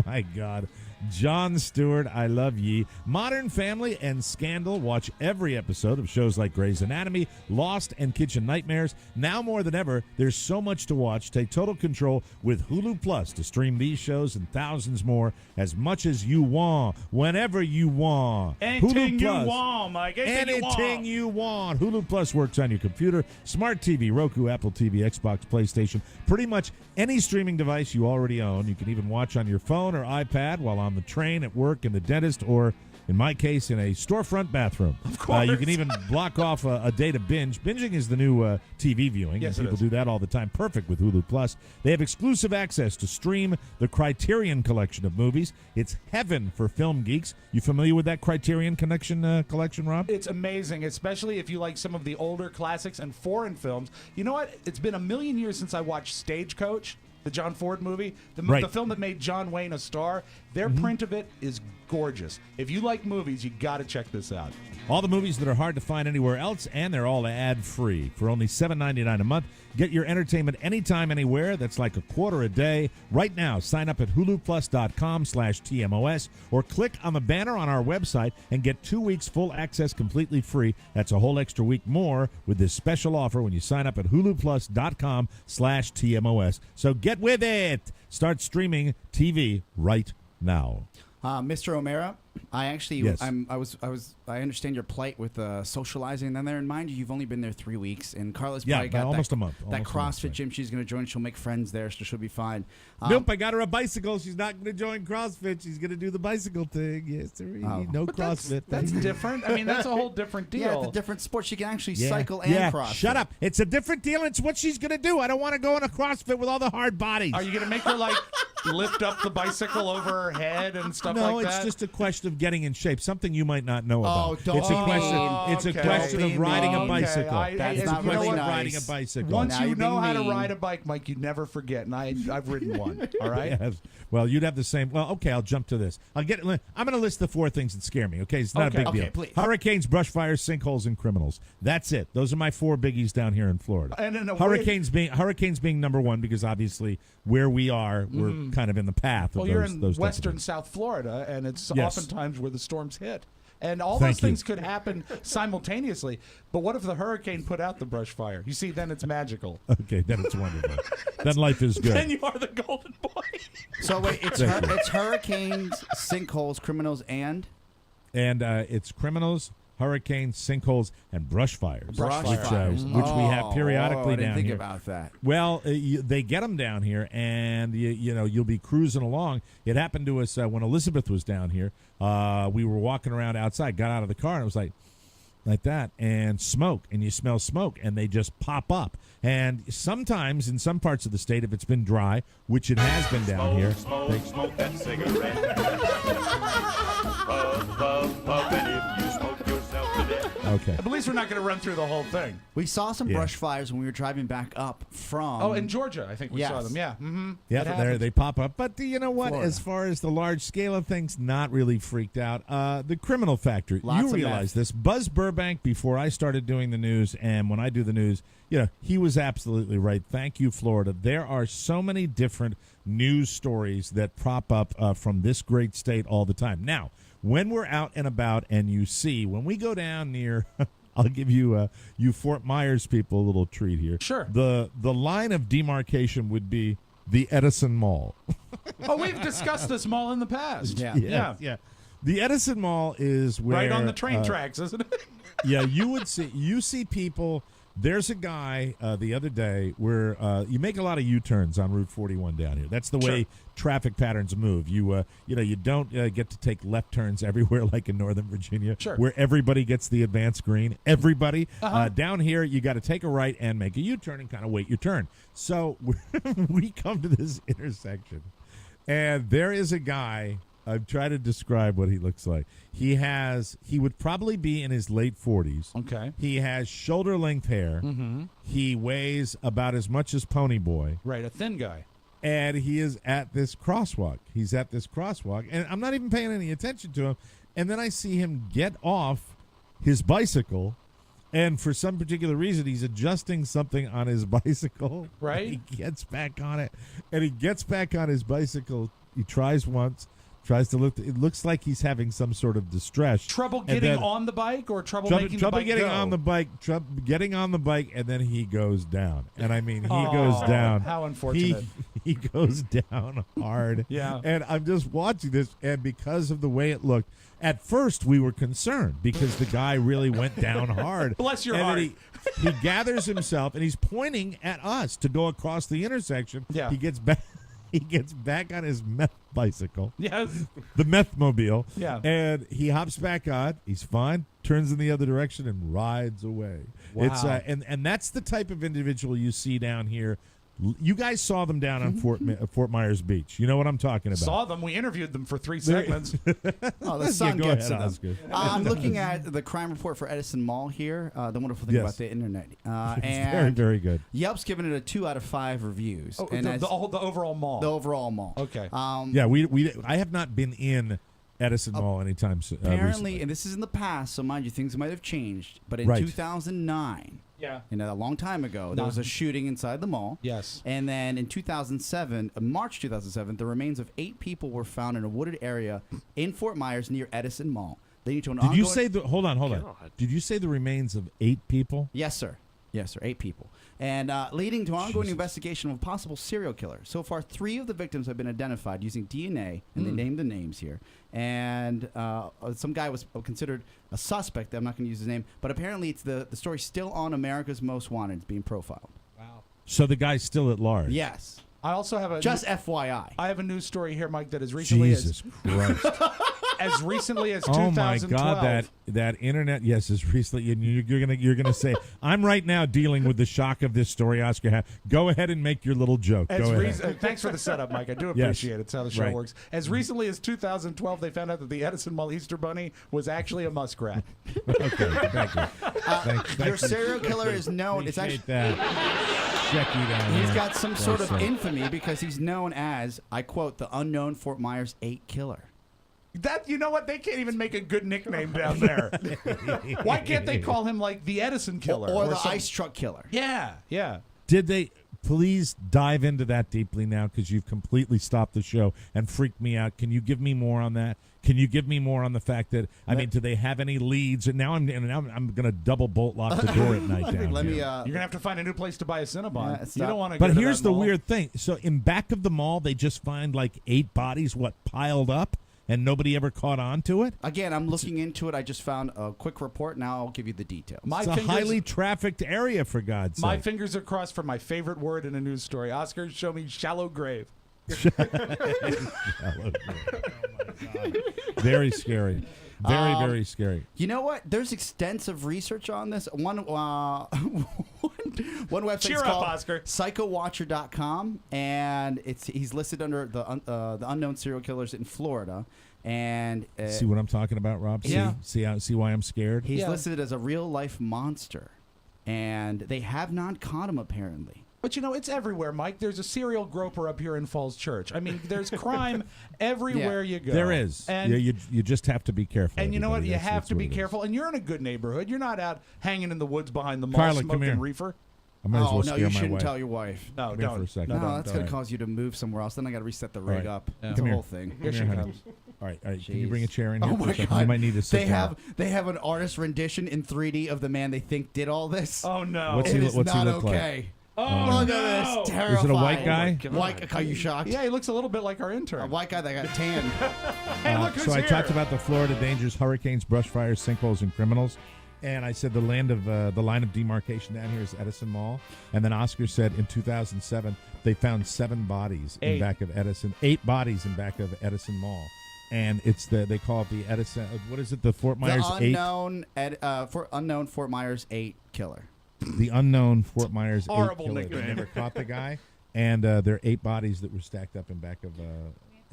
My God. Jon Stewart, I love ye. Modern Family and Scandal. Watch every episode of shows like Grey's Anatomy, Lost, and Kitchen Nightmares. Now more than ever, there's so much to watch. Take total control with Hulu Plus to stream these shows and thousands more as much as you want, whenever you want. Anything Hulu you Plus. want, Mike. Anything you want. Hulu Plus works on your computer, smart TV, Roku, Apple TV, Xbox, PlayStation, pretty much any streaming device you already own. You can even watch on your phone or iPad while on the train, at work, in the dentist, or in my case, in a storefront bathroom. Of course. You can even block off a day to binge. Binging is the new TV viewing. Yes, and it people is. do that all the time. Perfect with Hulu Plus. They have exclusive access to stream the Criterion collection of movies. It's heaven for film geeks. You familiar with that Criterion collection, Rob? It's amazing, especially if you like some of the older classics and foreign films. You know what? It's been a million years since I watched Stagecoach, the John Ford movie, the film that made John Wayne a star. Their print of it is gorgeous. If you like movies, you got to check this out. All the movies that are hard to find anywhere else, and they're all ad-free. For only $7.99 a month, get your entertainment anytime, anywhere. That's like $0.25 a day. Right now, sign up at huluplus.com/TMOS or click on the banner on our website and get 2 weeks full access completely free. That's a whole extra week more with this special offer when you sign up at huluplus.com/TMOS. So get with it. Start streaming TV right now. Mr. O'Mara, I actually, Yes. I understand your plight with socializing down there. And mind you, you've only been there 3 weeks, and Carla's Yeah, probably got almost that, a month. That Almost a month, CrossFit right. gym she's going to join. She'll make friends there, so she'll be fine. Nope, I got her a bicycle. She's not going to join CrossFit. She's going to do the bicycle thing. Yes, sir. No But CrossFit. That's different. I mean, that's a whole different deal. Yeah, it's a different sport. She can actually Yeah. cycle and Yeah, CrossFit. shut up. It's a different deal. It's what she's going to do. I don't want to go on a CrossFit with all the hard bodies. Are you going to make her, like, lift up the bicycle over her head and stuff no, like it's that? just a question of getting in shape. Something you might not know about. Oh, don't it's a be question. mean. It's a Okay. question Don't of be riding a mean. bicycle. That's It's not a question really of nice. riding a bicycle. Once Now you you're know being how to mean. ride a bike, Mike, you never forget. And I've ridden one. All right. Yes. Well, you'd have the same. Well, okay, I'll jump to this. I'm going to list the 4 things that scare me. Okay, it's not Okay. a big deal. Okay, please. Hurricanes, brush fires, sinkholes, and criminals. That's it. Those are my 4 biggies down here in Florida. And in a way- hurricanes being number 1 because obviously where we are, we're kind of in the path of Well, you're those. in those type of western things. South Florida, and it's Yes. oftentimes where the storms hit. And all Thank those things you. could happen simultaneously. But what if the hurricane put out the brush fire? You see, then it's magical. Okay, then it's wonderful. Then life is good. Then you are the golden boy. So wait, it's hurricanes, sinkholes, criminals, and And it's criminals, hurricanes, sinkholes, and brush fires. Brush which, fires. which we have periodically I didn't down think here. about that. Well, they get them down here, and you'll be cruising along. It happened to us when Elizabeth was down here. We were walking around outside, got out of the car, and it was like that, and smoke, and you smell smoke, and they just pop up. And sometimes in some parts of the state, if it's been dry, which it has been down here, Smoke that cigarette. Puff, and if you smoke yourself to death. okay. At least we're not going to run through the whole thing. We saw some Yeah. brush fires when we were driving back up from. Oh, in Georgia, I think we saw Yes. them. Yeah. Mm-hmm. Yeah, That there happens. they pop up. But you know what? Florida. As far as the large scale of things, not really freaked out. The criminal factor. Lots You of realize meth. this. Buzz Burbank, before I started doing the news, and when I do the news, he was absolutely right. Thank you, Florida. There are so many different news stories that prop up from this great state all the time. Now, when we're out and about and you see, when we go down near... I'll give you Fort Myers people a little treat here. Sure. The line of demarcation would be the Edison Mall. Oh, we've discussed this mall in the past. Yeah. Yeah. The Edison Mall is where Right on the train tracks, isn't it? Yeah, you see people. There's a guy the other day where you make a lot of U-turns on Route 41 down here. That's the way traffic patterns move. You don't get to take left turns everywhere like in Northern Virginia, where everybody gets the advanced green. Everybody down here, you got to take a right and make a U-turn and kind of wait your turn. So we come to this intersection, and there is a guy. I've tried to describe what he looks like. He would probably be in his late 40s. Okay. He has shoulder-length hair. Mm-hmm. He weighs about as much as Ponyboy. Right, a thin guy. And he is at this crosswalk. He's at this crosswalk, and I'm not even paying any attention to him. And then I see him get off his bicycle, and for some particular reason, he's adjusting something on his bicycle. Right. He gets back on it, and he gets back on his bicycle. He tries once, tries to look. It looks like he's having some sort of distress. Trouble getting on the bike, or trouble making the bike getting go? on the bike. Getting on the bike, and then he goes down. And I mean, he goes down. How unfortunate. He goes down hard. Yeah. And I'm just watching this, and because of the way it looked, at first we were concerned because the guy really went down hard. Bless your and heart. Then he gathers himself, and he's pointing at us to go across the intersection. Yeah. He gets back. He gets back on his meth bicycle. Yes. The meth mobile. Yeah. And he hops back on. He's fine. Turns in the other direction and rides away. Wow. It's and that's the type of individual you see down here. You guys saw them down on Fort Myers Beach. You know what I'm talking about. Saw them. We interviewed them for 3 segments. Oh, the sun go gets ahead, to them. Oscar. I'm looking at the crime report for Edison Mall here. The wonderful thing Yes. about the internet. It's And very, very good. Yelp's given it a 2 out of 5 reviews. Oh, and the overall mall. the overall mall. Okay. Yeah, I have not been in Edison Mall anytime Apparently, recently. and this is in the past, so mind you, things might have changed. But in Right. 2009, Yeah. a long time ago, there was a shooting inside the mall. Yes. And then in 2007, March 2007, the remains of 8 people were found in a wooded area in Fort Myers near Edison Mall. They need to an Did you ongoing- say the? Hold on. God. Did you say the remains of 8 people? Yes, sir. 8 people. And leading to an ongoing Jesus. investigation of a possible serial killer. So far, 3 of the victims have been identified using DNA, and they named the names here. And some guy was considered a suspect. I'm not going to use his name. But apparently, it's the story's still on America's Most Wanted. It's being profiled. Wow. So the guy's still at large. Yes. I also have a Just FYI. I have a news story here, Mike, that as recently Jesus Christ. as recently as Oh 2012. my God! That internet. Yes, is recently. And you're gonna say I'm right now dealing with the shock of this story, Oscar. Go ahead and make your little joke. As Go ahead. thanks for the setup, Mike. I do Yes. appreciate it. It's how the show Right. works. As recently as 2012, they found out that the Edison Mall Easter Bunny was actually a muskrat. Okay, thank you. Thank Your you. serial killer is known. It's Appreciate actually. that. Check you down He's there. got some sort of Well said. infamy because he's known as, I quote, the unknown Fort Myers 8 killer. That you know what? They can't even make a good nickname down there. Why can't they call him like the Edison Killer Or the some- ice truck killer. Yeah, yeah. Did they please dive into that deeply now? Because you've completely stopped the show and freaked me out. Can you give me more on that? Can you give me more on the fact that do they have any leads? And now I'm going to double bolt lock the door at night down Let me. here. You're gonna have to find a new place to buy a Cinnabon. Yeah, it's you not- don't want to. But here's the weird thing. So in back of the mall, they just find like 8 bodies, piled up, and nobody ever caught on to it. Again, I'm looking into it. I just found a quick report. Now I'll give you the details. It's a highly trafficked area, for God's My sake. fingers are crossed for my favorite word in a news story. Oscar, show me shallow grave. Very scary. Very scary. You know what? There's extensive research on this. One website Cheer is up, called Oscar. PsychoWatcher.com, and he's listed under the unknown serial killers in Florida. And See what I'm talking about, Rob? Yeah. See why I'm scared? he's Yeah. listed as a real life monster, and they have not caught him apparently. But you know, it's everywhere, Mike. There's a serial groper up here in Falls Church. I mean, there's crime everywhere you go. There is. And, you just have to be careful. and you know what? everybody. You That's- have that's to what be it is. careful. And you're in a good neighborhood. You're not out hanging in the woods behind the mall Carla, come here. smoking reefer. I might as well Oh no, scare you my shouldn't wife. tell your wife. No, Come here don't. for a second. No, don't, that's don't. going to cause you to move somewhere else. Then I got to reset the rig Right. up. Yeah. It's Come a here. whole thing. Here she Come here, comes. All right. Can you Jeez. bring a chair in here? Oh for a my second? God! You might need to sit down. They have an artist rendition in 3D of the man they think did all this. Oh no! What's It he- is what's he not look like? okay. Oh, Look no. at this! Terrifying. Is it a white guy? White? Are you shocked? Yeah, he looks a little bit like our intern. A white guy that got tan. Hey, look who's So I here. talked about the Florida dangers, hurricanes, brush fires, sinkholes, and criminals. And I said the line of demarcation down here is Edison Mall. And then Oscar said in 2007 they found 7 bodies in 8. back of Edison. 8 bodies in back of Edison Mall. And it's they call it the Edison. What is it? The Fort Myers The 8. unknown Fort Myers 8 killer. The unknown Fort Myers 8 Horrible killer. They nickname. never caught the guy. And there are 8 bodies that were stacked up in back of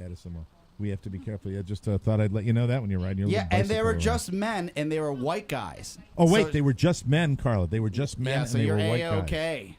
Edison Mall. We have to be careful. Yeah, just thought I'd let you know that when you're riding your Yeah, little and they were bicycle just men, and they were white guys. around. Oh wait, So- they were just men, Carla. They were just men, Yeah, and so they you're were white guys. A-okay.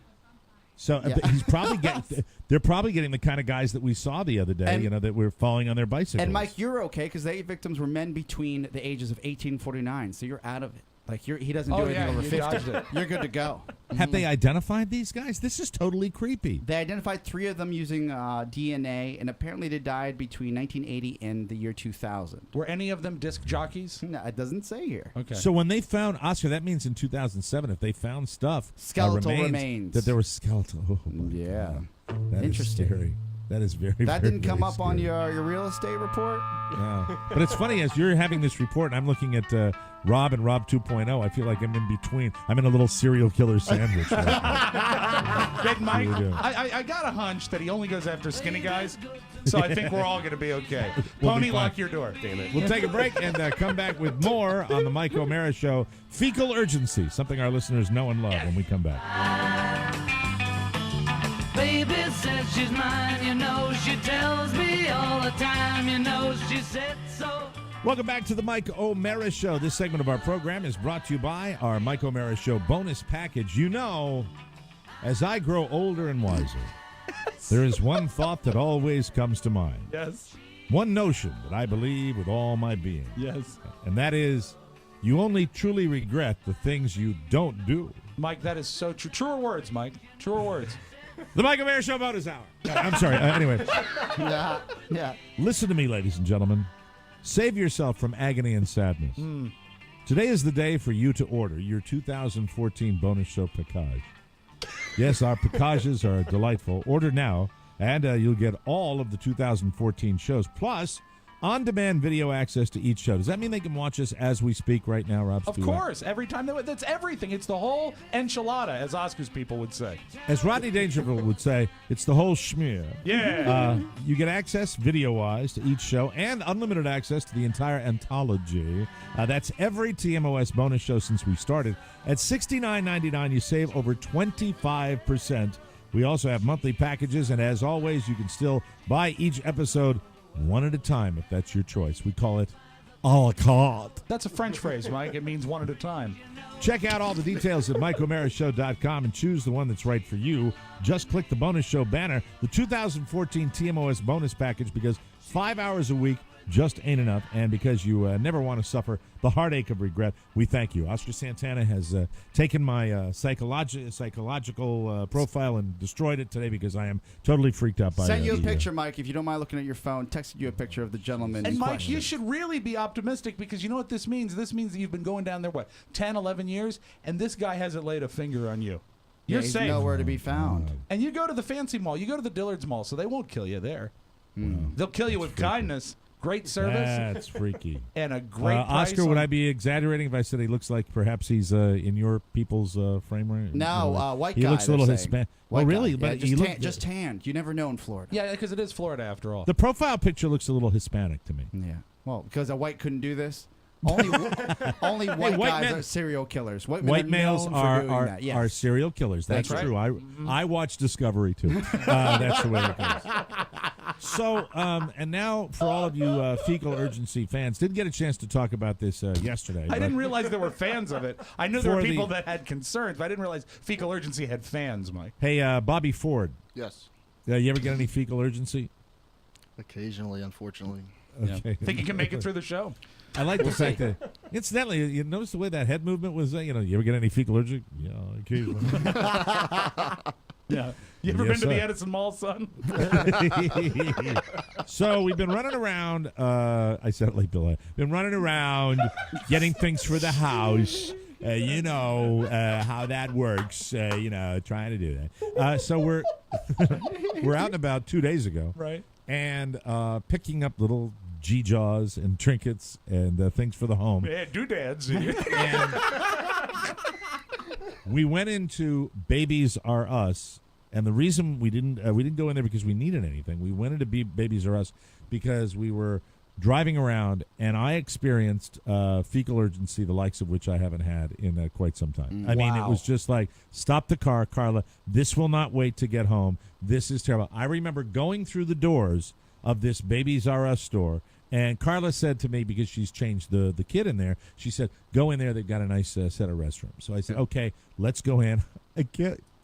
So Yeah. but he's probably getting. They're probably getting the kind of guys that we saw the other day. And- that were falling on their bicycles. And Mike, you're okay because the 8 victims were men between the ages of 18 and 49, so you're out of it. Like he doesn't do Oh, anything yeah, over you 50. dodged it. You're good to go. have they identified these guys? This is totally creepy. They identified 3 of them using DNA, and apparently they died between 1980 and the year 2000. Were any of them disc jockeys? No, it doesn't say here. Okay. So when they found Oscar, that means in 2007, if they found stuff, Skeletal remains. that there was skeletal. Oh, my Yeah. God. That is Interesting. scary. That is very. That very, didn't come very up on scary. your real estate report? Yeah. But it's funny, as you're having this report, and I'm looking at Rob and Rob 2.0, I feel like I'm in between. I'm in a little serial killer sandwich. Right now. Big Mike, What are you doing? I got a hunch that he only goes after skinny guys, so I think we're all going to be okay. We'll Pony, be fine. lock your door. Damn it. We'll take a break and come back with more on the Mike O'Mara Show. Fecal urgency, something our listeners know and love when we come back. Baby says she's mine, you know she tells me all the time, you know she said so. Welcome back to the Mike O'Mara Show. This segment of our program is brought to you by our Mike O'Mara Show bonus package. You know, as I grow older and wiser, there is one thought that always comes to mind. Yes. One notion that I believe with all my being. Yes. And that is, you only truly regret the things you don't do. Mike, that is so true. Truer words, Mike. Truer words. The Mike O'Mara Show bonus hour. I'm sorry. Anyway, Yeah. listen to me, ladies and gentlemen. Save yourself from agony and sadness. Today is the day for you to order your 2014 bonus show package. Yes, our packages are delightful. Order now, and you'll get all of the 2014 shows, plus on-demand video access to each show. Does that mean they can watch us as we speak right now, Rob? Of course. Every time that's everything. It's the whole enchilada, as Oscars people would say. As Rodney Dangerfield would say, it's the whole schmear. Yeah. You get access video-wise to each show and unlimited access to the entire anthology. That's every TMOS bonus show since we started. At $69.99, you save over 25%. We also have monthly packages, and as always, you can still buy each episode one at a time if that's your choice. We call it a la carte. That's a French phrase, Mike. It means one at a time. Check out all the details at MikeO'MaraShow.com and choose the one that's right for you. Just click the bonus show banner, the 2014 TMOS bonus package, because 5 hours a week just ain't enough, and because you never want to suffer the heartache of regret, we thank you. Oscar Santana has taken my psychological profile and destroyed it today because I am totally freaked out by Sent you a the, picture, Mike, if you don't mind looking at your phone. Texted you a picture of the gentleman And in Mike, question. you should really be optimistic because you know what this means? This means that you've been going down there, 10, 11 years, and this guy hasn't laid a finger on you. You're he's safe. nowhere to be found. And you go to the fancy mall. You go to the Dillard's Mall, so they won't kill you there. They'll kill you with kindness, great service, That's freaky. and a great price. Oscar, would on- I be exaggerating if I said he looks like perhaps he's in your people's frame rate? No, white he guy. looks a they're little saying. Hispanic. White Oh, really? guy. Yeah, But just, he looked just tanned. You never know in Florida. Yeah, because it is Florida after all. The profile picture looks a little Hispanic to me. Yeah. Well, because a white couldn't do this. Only white white guys men- are serial killers. White, men White are males known for are doing that. Yes. are serial killers. That's That's true. I watch Discovery too. That's the way it goes. So, and now for all of you fecal urgency fans, didn't get a chance to talk about this yesterday. I but didn't realize there were fans of it. I knew there For were the- people that had concerns, but I didn't realize Fecal Urgency had fans, Mike. Hey, Bobby Ford, Yes. you ever get any fecal urgency? Occasionally, unfortunately. Okay. Think you can make it through the show? I like the fact that, incidentally, you notice the way that head movement was. You ever get any fecal urgency? Yeah, occasionally. Yeah. You ever Yes, been to the sir. Edison Mall, son? So we've been running around. I said it like Bill. Been running around getting things for the house. How that works. Trying to do that. So we're we're out and about 2 days ago, Right. and picking up little G-Jaws and trinkets and things for the home. Yeah, doodads. And we went into Babies R Us, and the reason we didn't go in there because we needed anything. We went into Babies R Us because we were driving around, and I experienced fecal urgency, the likes of which I haven't had in quite some time. I mean, it Wow. was just like, stop the car, Carla. This will not wait to get home. This is terrible. I remember going through the doors of this Babies R Us store, and Carla said to me, because she's changed the kid in there, she said, go in there. They've got a nice set of restrooms. So I said, okay, let's go in.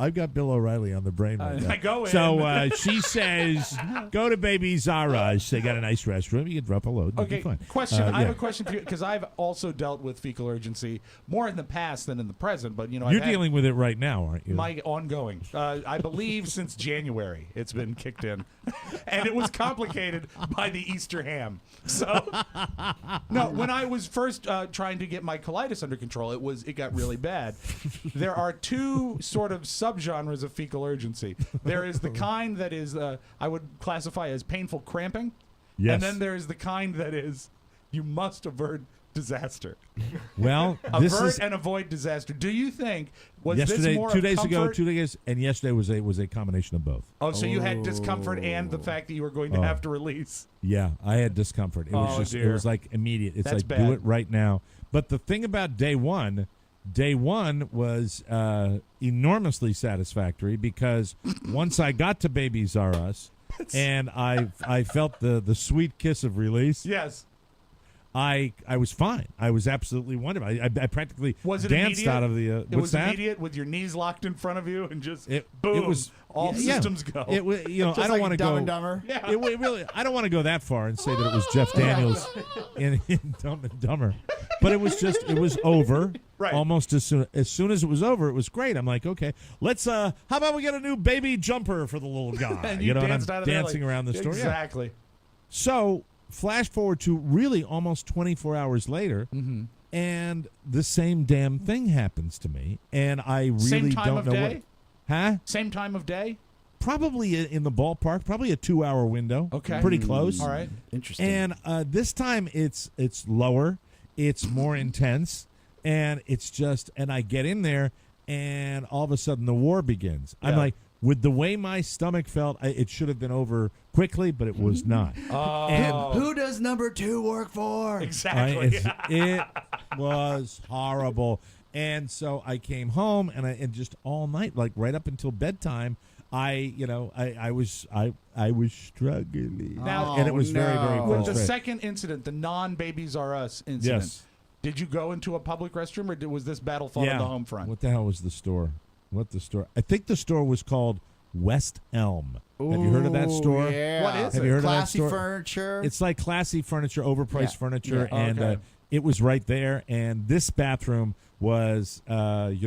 I've got Bill O'Reilly on the brain right now. I go in. So she says, go to Baby Zara's. They got a nice restroom. You can drop a load. Okay, Fine. question. I have a question for you because I've also dealt with fecal urgency more in the past than in the present. But You're dealing with it right now, aren't you? My ongoing. I believe since January it's been kicked in, and it was complicated by the Easter ham. So no, when I was first trying to get my colitis under control, it got really bad. There are two sort of subgenres of fecal urgency. There is the kind that is I would classify as painful cramping. Yes. And then there's the kind that is you must avert disaster. Well, avert and avoid disaster. Do you think yesterday, this more 2 days ago, comfort? 2 days, and yesterday was a combination of both. Oh, so you had discomfort and the fact that you were going to have to release. Yeah, I had discomfort. It was just, dear. it was like immediate. It's That's like, bad. do it right now. But the thing about day one was enormously satisfactory because once I got to Babies R Us and I felt the sweet kiss of release. Yes. I was fine. I was absolutely wonderful. I practically Was it danced immediate? out of the. It was immediate with your knees locked in front of you and just boom. It was all systems go. It was, Just I don't like want to Dumb go. and Dumber. Yeah. It really, I don't want to go that far and say that it was Jeff Daniels in Dumb and Dumber, but it was over Right. almost as soon as it was over. It was great. I'm like, okay, let's. How about we get a new baby jumper for the little guy? and you know, and I'm danced out of there dancing like, around the store. Yeah. Exactly. So flash forward to really almost 24 hours later. Mm-hmm. And the same damn thing happens to me, and I really Same time don't of know day? Huh? Same time of day? Probably in the ballpark, probably a 2-hour window. Okay. Pretty close. All right. Interesting. And this time it's lower, it's more intense, and it's just, and I get in there, and all of a sudden the war begins. I'm Yeah. like, with the way my stomach felt, it should have been over quickly, but it was not. Oh. And Who does number 2 work for? Exactly. it was horrible. And so I came home, and just all night, like right up until bedtime, I was struggling. Now- and it was very, very no. With the frustrating. second incident, the non-Babies R Us incident, Yes. did you go into a public restroom or was this battle fought on the home front? What the hell was the store? I think the store was called West Elm. Have you heard of that store? Yeah. What is Have it? you heard Classy of that store? furniture. It's like classy furniture, overpriced Yeah. furniture, Yeah. and Okay. it was right there. And this bathroom was, the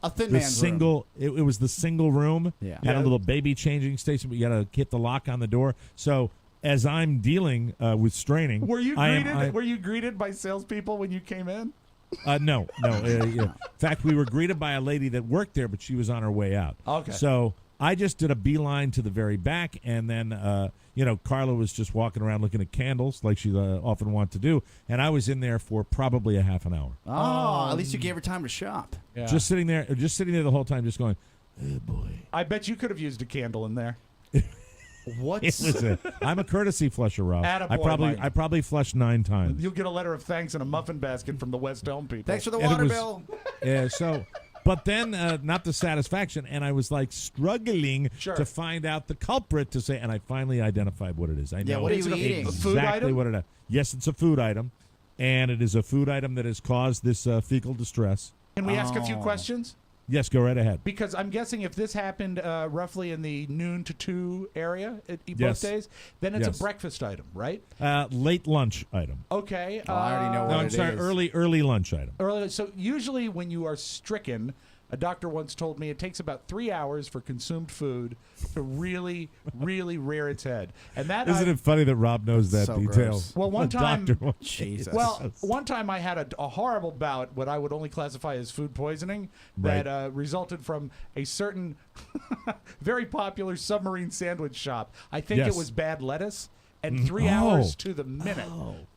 A thin the man's single. It was the single room. Yeah. Had Yeah. a little baby changing station, but you got to hit the lock on the door. So as I'm dealing with straining, Were you I am- greeted? I- Were you greeted by salespeople when you came in? No. In fact, we were greeted by a lady that worked there, but she was on her way out. Okay. So I just did a beeline to the very back, and then, Carla was just walking around looking at candles like she often wants to do, and I was in there for probably a half an hour. Oh, at least you gave her time to shop. Yeah. Just sitting there the whole time, just going, oh, boy. I bet you could have used a candle in there. What's I'm a courtesy flusher, Rob. Attaboy, Mike. I probably flushed 9 times. You'll get a letter of thanks and a muffin basket from the West Elm people. Thanks for the And it water was- bill. Yeah, so, but then not the satisfaction, and I was like struggling Sure. to find out the culprit to say, and I finally identified what it is. I know what are you eating? exactly A food item? what it is. Yes, it's a food item, and it is a food item that has caused this fecal distress. Can we ask a few Oh. questions? Yes, go right ahead. Because I'm guessing if this happened roughly in the noon to 2 area at both Yes. days, then it's Yes. a breakfast item, right? Late lunch item. Okay. Oh, I already know No, what I'm it sorry, is. early lunch item. Earlier, so usually when you are stricken, a doctor once told me it takes about 3 hours for consumed food to really, really rear its head. And that Isn't it funny that Rob knows that So detail? gross. Well, one The time- doctor won't- Jesus. Well, one time I had a horrible bout, what I would only classify as food poisoning, Right. that resulted from a certain very popular submarine sandwich shop. I think Yes. it was bad lettuce. And 3 Oh. hours to the minute.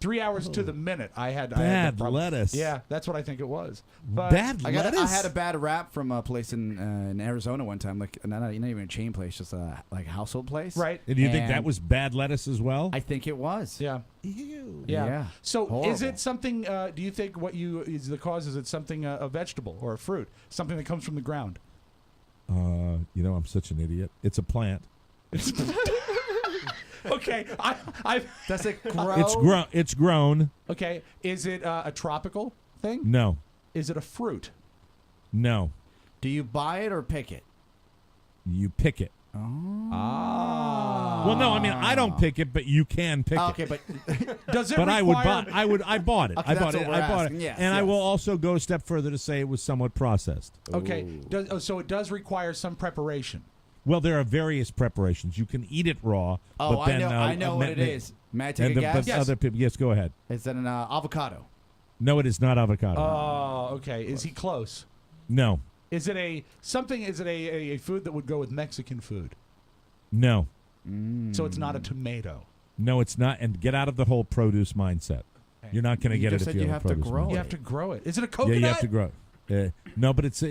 3 hours to the minute. I had the Bad problem. lettuce. Yeah, that's what I think it was. But Bad I lettuce? had a bad rap from a place in Arizona one time, like not even a chain place, just a like household place. Right. And do you think that And was bad lettuce as well? I think it was. Yeah. Ew. Yeah. So is Horrible. it something? Do you think what is the cause? Is it something a vegetable or a fruit? Something that comes from the ground? I'm such an idiot. It's a plant. Okay. Does it grow? It's grown. Okay. Is it a tropical thing? No. Is it a fruit? No. Do you buy it or pick it? You pick it. Ah. Well, no, I mean I don't pick it, but you can pick Okay, it. but Does it But I would require? buy. I bought it. Okay, I that's bought it. what we're I bought asking. it. Yes, and I yes. will also go a step further to say it was somewhat processed. Okay. So it does require some preparation. Well, there are various preparations. You can eat it raw. Oh, but then, I know what it is. May I take a guess? But other people, yes, go ahead. It's an avocado. No, it is not avocado. Oh, okay. Is he close? No, Is it a something? Is it a food that would go with Mexican food? no, So it's not a tomato. no, it's not. And get out of the whole produce mindset. You're not going to You get it just if said you you have have a to produce grow mindset. You have to grow it. Is it a Yeah, coconut? you have to grow it. No, but it's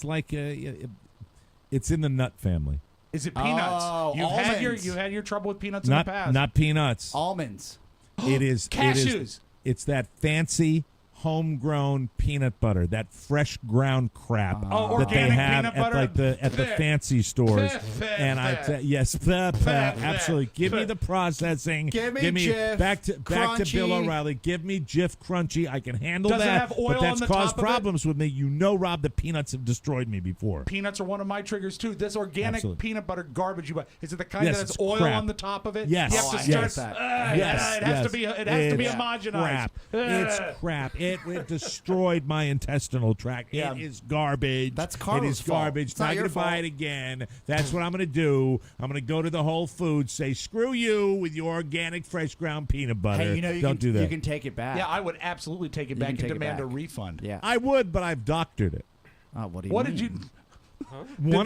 like it's in the nut family. Is it peanuts? Oh, you've had your trouble with peanuts in the past. Not peanuts. Almonds. It is Cashews. It's that fancy homegrown peanut butter, that fresh ground crap that they organic have peanut at butter. at the fancy stores. And yes, Fat. absolutely. Give me the processing. Give me Jif back to Bill Crunchy. O'Reilly. Give me Jif Crunchy. I can handle Does it that. have oil but that's on the caused top of it? problems with me. You know, Rob, the peanuts have destroyed me before. Peanuts are one of my triggers too. This organic Absolutely. peanut butter garbage you buy. Is it the kind Yes, that has it's oil crap. on the top of it? Yes. You have to I start. get that. Yes, it has to be. It has to be It's homogenized. Crap. It's crap. It destroyed my intestinal tract. Yeah. It is garbage. That's It Carlos' is fault. garbage. It's not Not your going to buy fault. it again. That's what I'm going to do. I'm going to go to the Whole Foods, say, screw you with your organic fresh ground peanut butter. Hey, you know you Don't can do that. you can take it back. Yeah, I would absolutely take it You back can and take it demand a back. refund. Yeah. I would, but I've doctored it. What do you What mean? did you?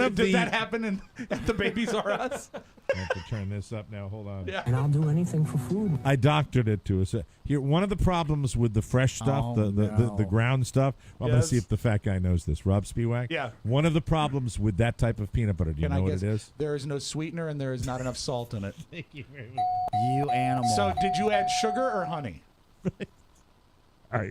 Did that happen at the Babies R Us? I have to turn this up now. Hold on. Yeah. And I'll do anything for food. I doctored it to us. Here, one of the problems with the fresh stuff, Oh, the ground stuff. I'm going to Yes. see if the fat guy knows this. Rob Spiewak. Yeah. One of the problems with that type of peanut butter. Do you Can know I what guess it is? there is no sweetener and there is not enough salt in it. You animal. So, did you add sugar or honey? I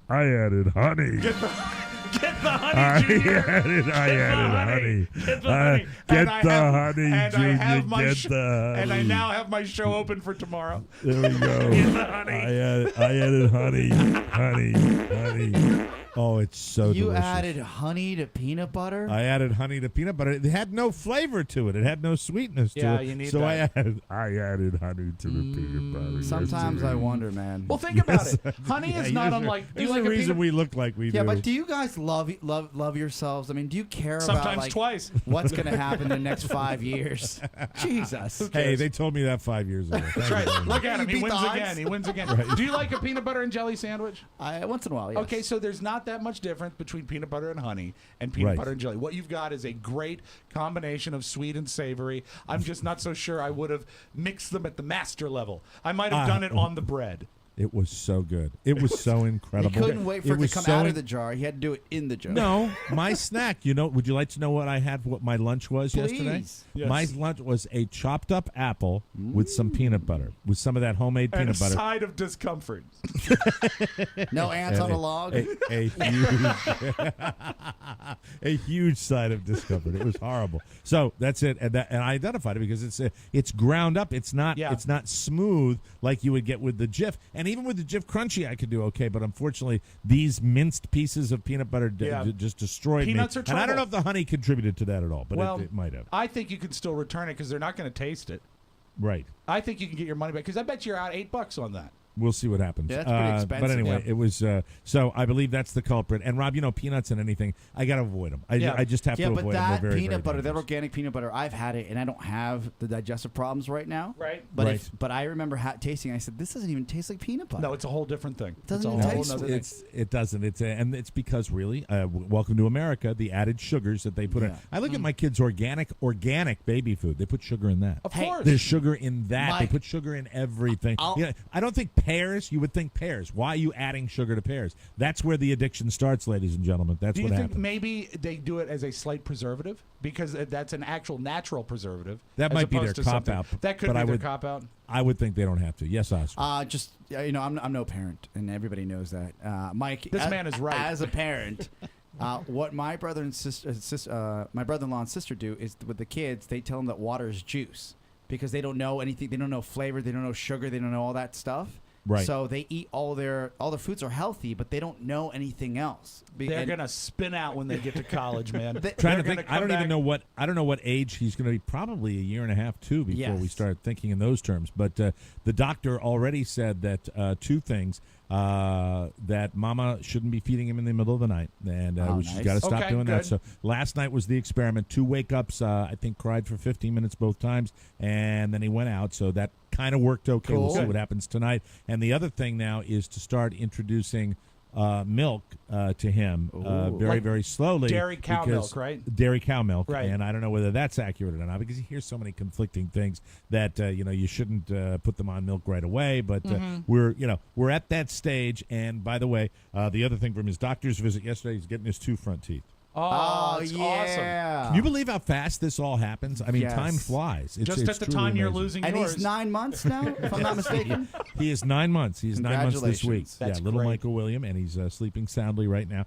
added honey. Get the honey, Junior. I added honey. Get the honey. Get And the I have- honey, and I Junior. have my Get sh- the honey. And I now have my show open for tomorrow. There we go. Get the honey. I added honey. Oh, it's so you delicious. added honey to peanut butter? I added honey to peanut butter. It had no flavor to it. It had no sweetness to Yeah, it. you need so that. I added honey to the peanut butter. Sometimes I wonder, man. Well, think about Yes. it. Honey Yeah, is not there's a- unlike. Do you there's like a a reason peanut? we look like we yeah, do. but do you guys love yourselves? I mean, do you care about Sometimes like twice. what's going to happen in the next 5 years? Jesus. Hey, they told me that 5 years ago. Thank That's you right. very much. Look at him. You He beat wins the odds. again. He wins again. Do you like a peanut butter and jelly sandwich? Once in a while, yes. Okay, so there's not that much difference between peanut butter and honey and peanut Right. butter and jelly. What you've got is a great combination of sweet and savory. I'm just not so sure I would have mixed them at the master level. I might have done it on the bread. It was so good. It was so He incredible. couldn't wait for it to was come so out in- of the jar. He had to do it in the jar. No, my snack. You know, would you like to know what I had? What my lunch was yesterday? Please. Yes. My lunch was a chopped up apple with some peanut butter, with some of that homemade And a peanut butter. side of discomfort. No ants on a log. A huge side of discomfort. It was horrible. So that's it, and I identified it because it's ground up. It's not smooth like you would get with the Jif, and even with the Jif Crunchy, I could do okay. But unfortunately, these minced pieces of peanut butter just destroyed Peanuts me. are And I don't trouble. know if the honey contributed to that at all, but Well, it might have. I think you can still return it because they're not going to taste it. Right. I think you can get your money back because I bet you're out $8 on that. We'll see what happens. Yeah, that's pretty But expensive, anyway, yeah. it was. So I believe that's the culprit. And Rob, you know, peanuts and anything, I got to avoid them. I just have Yeah, to but avoid them. that They're very, peanut very butter, that dangerous. organic peanut butter, I've had it, and I don't have the digestive problems right now. Right. But Right. but I remember tasting. I said, this doesn't even taste like peanut butter. No, it's a whole different thing. Doesn't it's a even whole taste nother it. thing. It doesn't. And it's because really, welcome to America. The added sugars that they put in. Yeah. I look at my kids' organic baby food. They put sugar in that. Of Hey, course. There's sugar in that. Mike, They put sugar in everything. I'll- I don't think pears. You would think pears. Why are you adding sugar to pears? That's where the addiction starts, ladies and gentlemen. That's Do you what think happens. maybe they do it as a slight preservative because that's an actual natural preservative? That as might be opposed their to something- cop-out, That could but be I their would- cop out. I would think they don't have to. Yes, Oscar. just I'm no parent, and everybody knows that. Mike, This man is right. As a parent, what my brother and my brother-in-law and sister do is with the kids, they tell them that water is juice because they don't know anything. They don't know flavor. They don't know sugar. They don't know all that stuff. Right. So they eat all their foods are healthy, but they don't know anything else. They're gonna spin out when they get to college, man. Trying to think. I don't even know what age he's going to be. Probably a year and a half, too, before we start thinking in those terms. But the doctor already said that two things. That mama shouldn't be feeding him in the middle of the night, and she's got to stop doing that. So last night was the experiment. 2 wake-ups, I think cried for 15 minutes both times, and then he went out. So that kind of worked okay. Cool. We'll see what happens tonight. And the other thing now is to start introducing milk to him very, very slowly. Dairy cow milk, right? Dairy cow milk. Right. And I don't know whether that's accurate or not because you hear so many conflicting things that, you shouldn't put them on milk right away. But we're at that stage. And by the way, the other thing from his doctor's visit yesterday, he's getting his 2 front teeth. Oh, it's awesome. Can you believe how fast this all happens? I mean, time flies. It's at the time you're losing and yours. He's 9 months now, if I'm not mistaken. He is 9 months. He's 9 months this week. That's little great. Michael William, and he's sleeping soundly right now.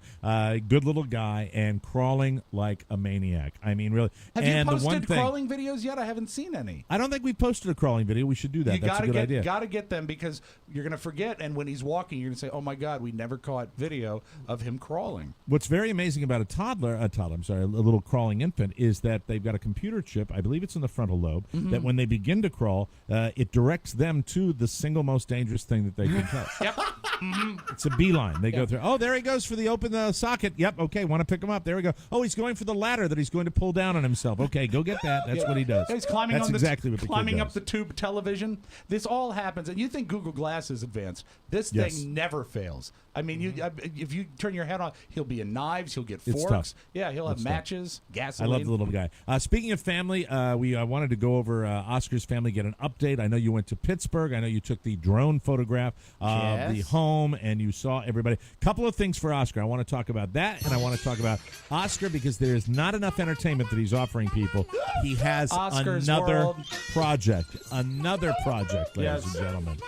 Good little guy and crawling like a maniac. I mean, really. Have and you posted the one thing, crawling videos yet? I haven't seen any. I don't think we've posted a crawling video. We should do that. That's a good idea. You got to get them because you're going to forget, and when he's walking, you're going to say, oh, my God, we never caught video of him crawling. What's very amazing about a little crawling infant is that they've got a computer chip, I believe it's in the frontal lobe, that when they begin to crawl, it directs them to the single most dangerous thing that they can touch. Yep. It's a beeline. They go through. Oh, there he goes for the open socket. Yep. Okay. Want to pick him up. There we go. Oh, he's going for the ladder that he's going to pull down on himself. Okay, go get that. That's what he does. He's climbing That's on exactly what the climbing kid up does. the tube television. This all happens, and you think Google Glass is advanced. This thing never fails. I mean, if you turn your head on, he'll be in knives. He'll get forks. It's tough. Yeah, he'll have matches, gasoline. I love the little guy. Speaking of family, we wanted to go over Oscar's family, get an update. I know you went to Pittsburgh. I know you took the drone photograph of the home, and you saw everybody. Couple of things for Oscar. I want to talk about that, and I want to talk about Oscar because there is not enough entertainment that he's offering people. He has another project, ladies and gentlemen.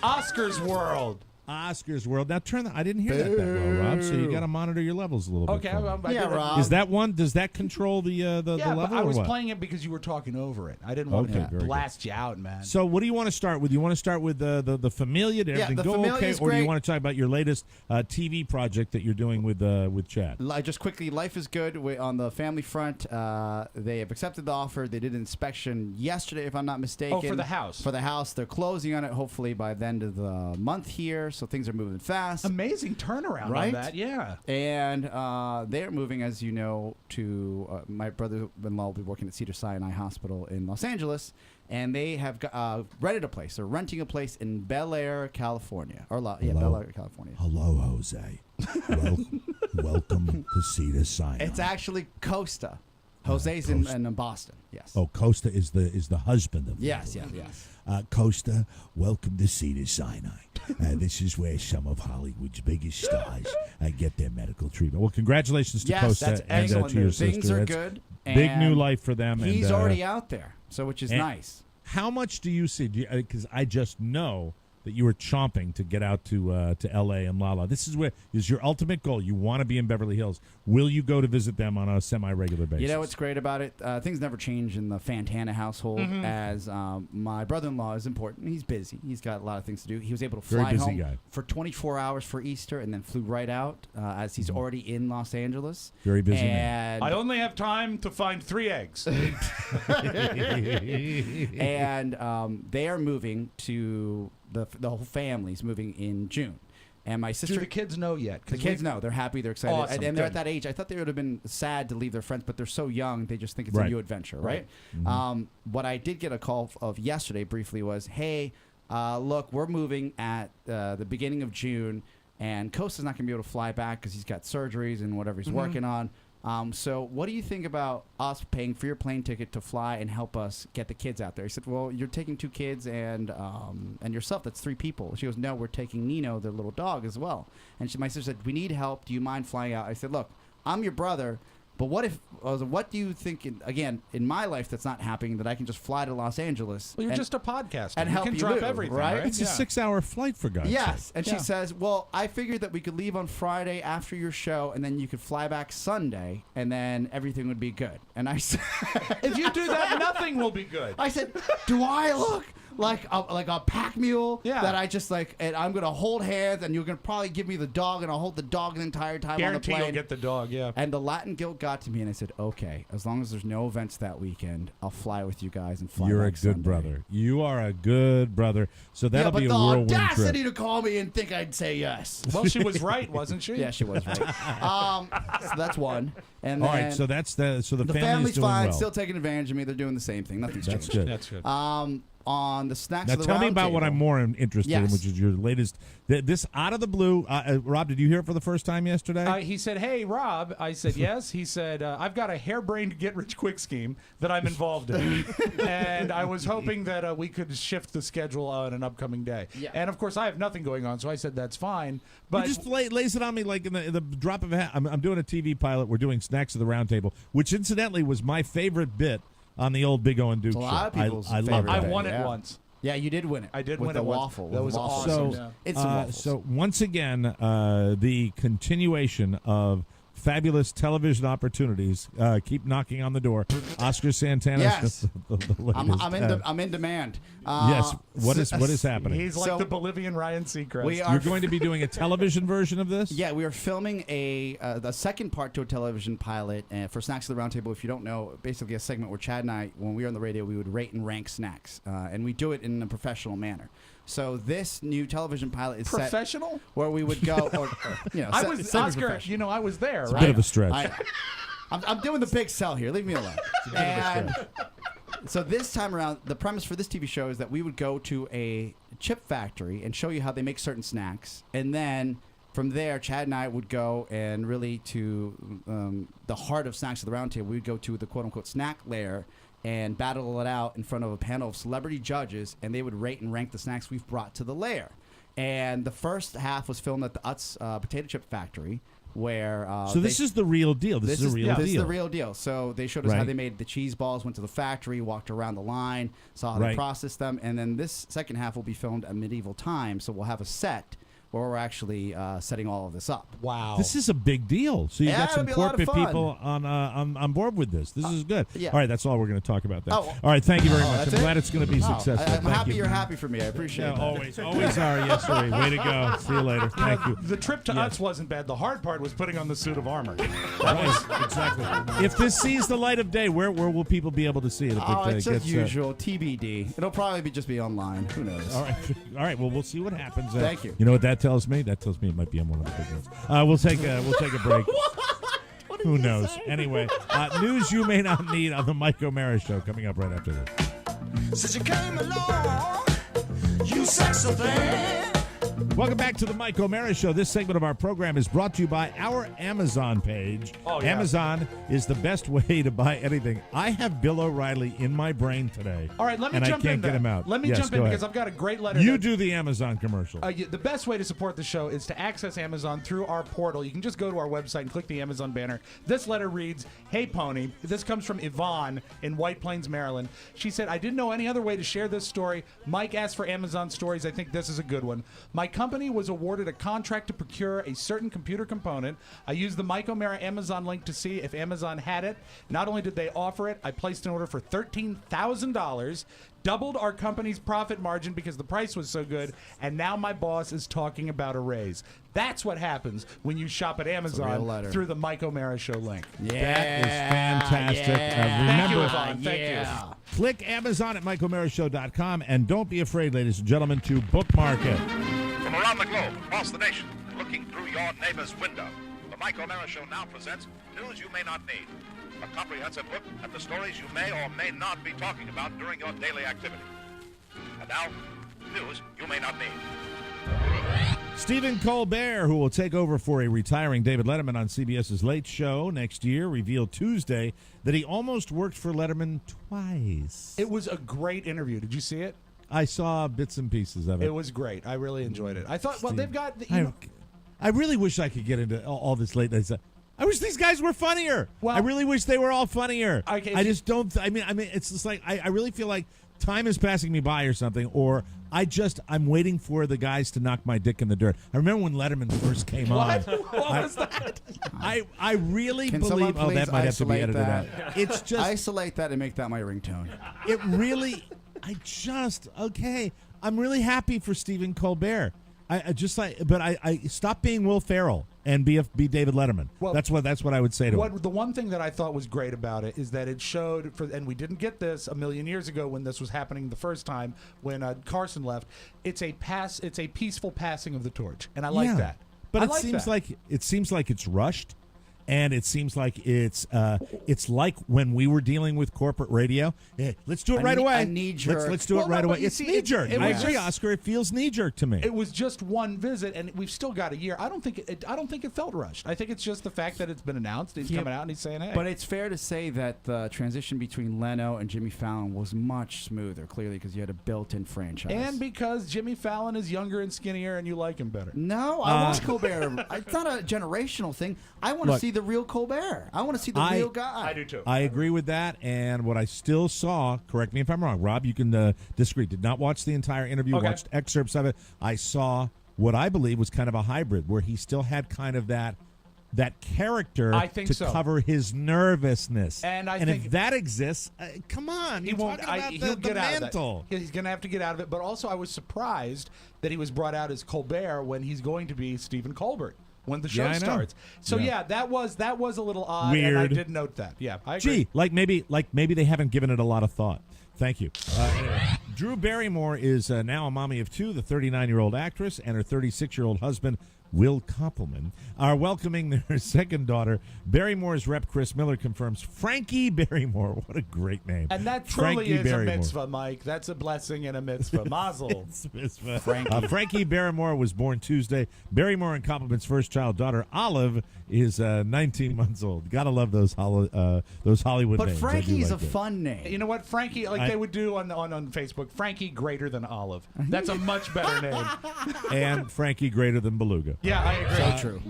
Oscar's World. Oscar's World. Now turn that. I didn't hear that well, Rob. So you got to monitor your levels a little bit. Okay, Rob. Is that one? Does that control the level? But I was or what? playing it because you were talking over it. I didn't want to blast you out, man. So what do you want to start with? You want to start with the Familia? Did everything go okay, or do you want to talk about your latest TV project that you're doing with Chad? Just quickly, life is good. On the family front, they have accepted the offer. They did an inspection yesterday, if I'm not mistaken. Oh, for the house. For the house, they're closing on it. Hopefully by the end of the month here. So things are moving fast. Amazing turnaround on that, yeah. And they're moving, as you know, to my brother-in-law will be working at Cedars-Sinai Hospital in Los Angeles, and they have rented a place. They're renting a place in Bel Air, California. Bel Air, California. Hello, Jose. Welcome to Cedars-Sinai. It's actually Costa. Jose's in Boston. Yes. Oh, Costa is the husband of. Yes. Costa, welcome to Cedars-Sinai. This is where some of Hollywood's biggest stars get their medical treatment. Well, congratulations to Costa that's and to your sister. Things are good. Big new life for them. He's already out there, which is nice. How much do you see? Because I just know that you were chomping to get out to L.A. and Lala. This is your ultimate goal. You want to be in Beverly Hills. Will you go to visit them on a semi-regular basis? You know what's great about it? Things never change in the Fantana household as my brother-in-law is important. He's busy. He's got a lot of things to do. He was able to fly home for 24 hours for Easter and then flew right out as he's already in Los Angeles. Very busy man. I only have time to find 3 eggs. And they are moving to... The whole family's moving in June. And my sister... Do the kids know yet? The kids know. They're happy. They're excited. Awesome. And they're at that age. I thought they would have been sad to leave their friends, but they're so young, they just think it's a new adventure, right? What I did get a call of yesterday briefly was, hey, look, we're moving at the beginning of June, and Costa's not going to be able to fly back because he's got surgeries and whatever he's working on. So what do you think about us paying for your plane ticket to fly and help us get the kids out there? He said, well, you're taking 2 kids and yourself. That's 3 people. She goes, no, we're taking Nino, their little dog, as well. And my sister said, we need help. Do you mind flying out? I said, look, I'm your brother. But what do you think, in my life that's not happening, that I can just fly to Los Angeles? Well, you're just a podcaster. And help you can you drop move, everything, right? It's a 6-hour flight, for God's sake. Yes. And she says, well, I figured that we could leave on Friday after your show, and then you could fly back Sunday, and then everything would be good. And I said... if you do that, nothing will be good. I said, do I look like a pack mule Yeah. that I just like, and I'm gonna hold hands, and you're gonna probably give me the dog, and I'll hold the dog the entire time Guarantee on the you'll plane. get the dog. Yeah. And the Latin Guild got to me, and I said, okay, as long as there's no events that weekend, I'll fly with you guys and fly. You're a back good Sunday. brother. You are a good brother. So that'll but be a the whirlwind audacity trip. to call me and think I'd say yes. Well, she was right, wasn't she? Yeah, she was right. So that's one. And All then right, so that's the the family's family's doing fine, well. still taking advantage of me. They're doing the same thing. Nothing's That's changed. good. That's good. On the snacks Now of the tell me round about what table. I'm more interested in, Yes. which is your latest. This out of the blue. Rob, did you hear it for the first time yesterday? He said, "Hey, Rob." I said, "Yes." He said, "I've got a harebrained get-rich-quick scheme that I'm involved in, and I was hoping that we could shift the schedule on an upcoming day." Yeah. And of course, I have nothing going on, so I said, "That's fine." But He just lays it on me like in the drop of a hat. I'm doing a TV pilot. We're doing Snacks of the Round Table, which incidentally was my favorite bit on the old Big O and Duke It's a show. lot of people's I love favorite I that. bit, won it yeah. once. Yeah, you did win it. I did with win the it once. waffle. That with was the waffle. awesome. So, Yeah. It's some waffles. so once again, the continuation of fabulous television opportunities keep knocking on the door. Oscar Santana. Yes. I'm I'm in demand. Yes. What is happening? He's like So- the Bolivian Ryan Seacrest. We are You're going to be doing a television version of this? Yeah, we are filming the second part to a television pilot for Snacks of the Round Table. If you don't know, basically a segment where Chad and I, when we were on the radio, we would rate and rank snacks, and we do it in a professional manner. So this new television pilot is set Professional? where we would go, or I was Oscar. semi-professional. You know, I was there. It's a right? bit of a stretch. I'm doing the big sell here. Leave me alone. And so this time around, the premise for this TV show is that we would go to a chip factory and show you how they make certain snacks, and then from there, Chad and I would go and really to the heart of Snacks of the Round Table. We would go to the quote-unquote snack lair and battle it out in front of a panel of celebrity judges, and they would rate and rank the snacks we've brought to the lair. And the first half was filmed at the Utz Potato Chip Factory, where So this is the real deal. This is a real This is deal. the real deal. So they showed us how Right. they made the cheese balls, went to the factory, walked around the line, saw how they Right. processed them, and then this second half will be filmed at medieval times. So we'll have a set where we're actually setting all of this up. Wow. This is a big deal. So you Yeah, got some it'll be a lot of corporate fun. people on board with this. This is good. yeah. All right, that's all we're going to talk about. Then. Oh. All right, thank you very much. that's I'm it? glad it's going to be Oh, successful. I'm Thank happy you. you're happy for me. I appreciate Yeah, that. always are. Yes, sir. Way to go. See you later. Thank you. The trip to Utz wasn't bad. The hard part was putting on the suit of armor. Right, exactly. If this sees the light of day, where will people be able to see it? If Oh, it it's gets, as usual. TBD. It'll probably just be online. Who knows? all right. Well, we'll see what happens. Thank you. You know what that tells me? That tells me it might be on one of the big ones. We'll take a break. Who knows? Anyway, news you may not need on the Mike O'Mara Show coming up right after this. Since you came along, you sexy thing. Welcome back to the Mike O'Mara Show. This segment of our program is brought to you by our Amazon page. Oh, yeah. Amazon is the best way to buy anything. I have Bill O'Reilly in my brain today. All right, let me and jump I can't in. get then. him out. Let me Yes, jump go in ahead. because I've got a great letter. You that- do the Amazon commercial. The best way to support the show is to access Amazon through our portal. You can just go to our website and click the Amazon banner. This letter reads, "Hey, Pony." This comes from Yvonne in White Plains, Maryland. She said, "I didn't know any other way to share this story. Mike asked for Amazon stories. I think this is a good one. My company was awarded a contract to procure a certain computer component. I used the Mike O'Mara Amazon link to see if Amazon had it. Not only did they offer it, I placed an order for $13,000, doubled our company's profit margin because the price was so good, and now my boss is talking about a raise." That's what happens when you shop at real Amazon letter. through the Mike O'Mara Show link. That is fantastic. Thank you, Remember, Yvonne. Thank you. click Amazon at MikeO'MaraShow.com, and don't be afraid, ladies and gentlemen, to bookmark it. From around the globe, across the nation, looking through your neighbor's window, the Mike O'Mara Show now presents News You May Not Need, a comprehensive look at the stories you may or may not be talking about during your daily activity. And now, News You May Not Need. Stephen Colbert, who will take over for a retiring David Letterman on CBS's Late Show next year, revealed Tuesday that he almost worked for Letterman twice. It was a great interview. Did you see it? I saw bits and pieces of it. It was great. I really enjoyed it. I thought, well, they've got... I really wish I could get into all this late night stuff. I wish these guys were funnier. Well, I really wish they were all funnier. Okay, I just don't. I mean, it's just like I really feel like time is passing me by or something, or I'm waiting for the guys to knock my dick in the dirt. I remember when Letterman first came on. What was that? I really Can someone believe. Oh, that please might have to be isolate edited that? out. It's just Isolate that and make that my ringtone. it really. I'm really happy for Stephen Colbert. I stop being Will Ferrell and be David Letterman. Well, that's what I would say to him. The one thing that I thought was great about it is that it showed, and we didn't get this a million years ago when this was happening the first time when Carson left. It's a peaceful passing of the torch, and I like that. But it seems like it's rushed. And it seems like it's like when we were dealing with corporate radio. Let's do it right away. Let's do it right away. It's knee jerk. I agree, Oscar. It feels knee jerk to me. It was just one visit, and we've still got a year. I don't think it felt rushed. I think it's just the fact that it's been announced. He's coming out and he's saying, "Hey." But it's fair to say that the transition between Leno and Jimmy Fallon was much smoother, clearly, because you had a built-in franchise, and because Jimmy Fallon is younger and skinnier, and you like him better. No, I want Colbert. It's not a generational thing. I want to see the real Colbert. I want to see the real guy. I do too. I agree with that. And what I still saw, correct me if I'm wrong, Rob, you can disagree. Did not watch the entire interview, watched excerpts of it. I saw what I believe was kind of a hybrid where he still had kind of that character cover his nervousness. And if that exists, come on. He won't. He'll get out of it. He's going to have to get out of it. But also, I was surprised that he was brought out as Colbert when he's going to be Stephen Colbert when the show starts. So that was a little odd. Weird. And I did note that. Yeah, I agree. Gee, like maybe they haven't given it a lot of thought. Thank you. Drew Barrymore is now a mommy of two. The 39-year-old actress and her 36-year-old husband, Will Koppelman, are welcoming their second daughter. Barrymore's rep Chris Miller confirms Frankie Barrymore. What a great name. And that truly is a mitzvah, Mike. That's a blessing and a mitzvah. Mazel. Frankie Barrymore was born Tuesday. Barrymore and Koppelman's first child, daughter Olive, is 19 months old. Gotta love those Hollywood names. But Frankie's a fun name. You know what? Frankie, they would do on Facebook, Frankie greater than Olive. That's a much better name. And Frankie greater than Beluga. Yeah, I agree. So true.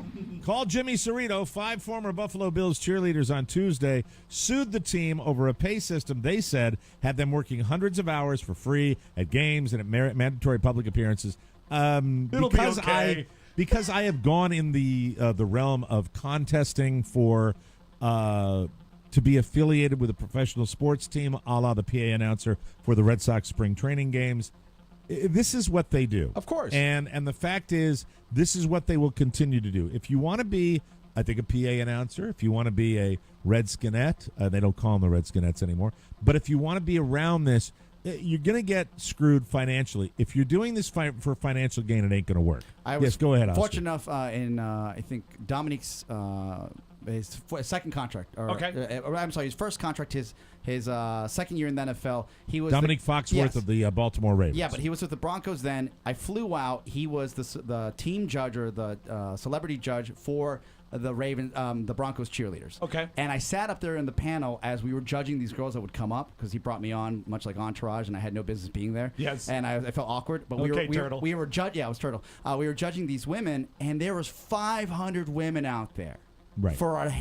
Call Jimmy Cerrito. 5 former Buffalo Bills cheerleaders on Tuesday sued the team over a pay system they said had them working hundreds of hours for free at games and at mandatory public appearances. It'll be okay. Because I have gone in the realm of contesting for to be affiliated with a professional sports team, a la the PA announcer for the Red Sox spring training games. This is what they do. Of course. And the fact is, this is what they will continue to do. If you want to be, I think, a PA announcer, if you want to be a Redskinette, they don't call them the Redskinettes anymore, but if you want to be around this, you're going to get screwed financially. If you're doing this for financial gain, it ain't going to work. Yes, go ahead, Oscar. Fortunate enough I think Dominique's his second contract. I'm sorry, his first contract, his second year in the NFL. He was Dominique Foxworth of the Baltimore Ravens. Yeah, but he was with the Broncos then. I flew out. He was the team judge or the celebrity judge for the the Broncos cheerleaders. Okay. And I sat up there in the panel as we were judging these girls that would come up because he brought me on much like Entourage, and I had no business being there. Yes. And I felt awkward. But Turtle. we were judging. Yeah, it was Turtle. We were judging these women, and there was 500 women out there. Right. For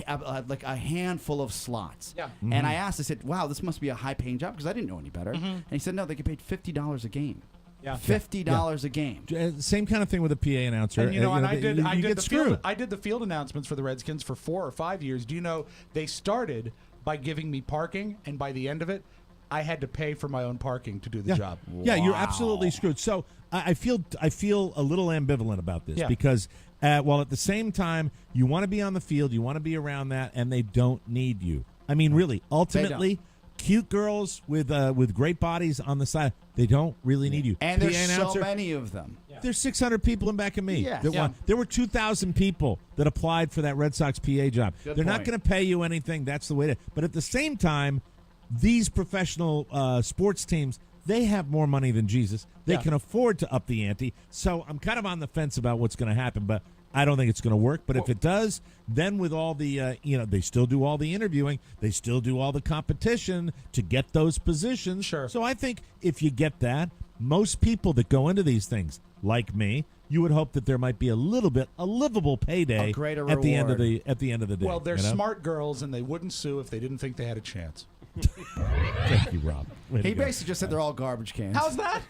like a handful of slots. Yeah. Mm-hmm. And I asked, I said, wow, this must be a high-paying job because I didn't know any better. Mm-hmm. And he said, no, they get paid $50 a game. Yeah. $50 a game. Same kind of thing with a PA announcer. And I did the field announcements for the Redskins for 4 or 5 years. Do you know they started by giving me parking, and by the end of it, I had to pay for my own parking to do the job. Yeah, you're absolutely screwed. So I feel a little ambivalent about this because while at the same time you want to be on the field, you want to be around that, and they don't need you. I mean, really, ultimately, cute girls with great bodies on the side, they don't really need you. And there's so many of them. Yeah. There's 600 people in back of me. Yes. There were 2,000 people that applied for that Red Sox PA job. They're not going to pay you anything. That's the way to. But at the same time, these professional sports teams, they have more money than Jesus. They can afford to up the ante. So I'm kind of on the fence about what's going to happen, but I don't think it's going to work. But if it does, then with all the, they still do all the interviewing. They still do all the competition to get those positions. Sure. So I think if you get that, most people that go into these things, like me, you would hope that there might be a livable payday a greater at the reward. At the end of the day. Well, they're smart girls, and they wouldn't sue if they didn't think they had a chance. Thank you, Rob. Way to He go. basically just said they're all garbage cans. How's that?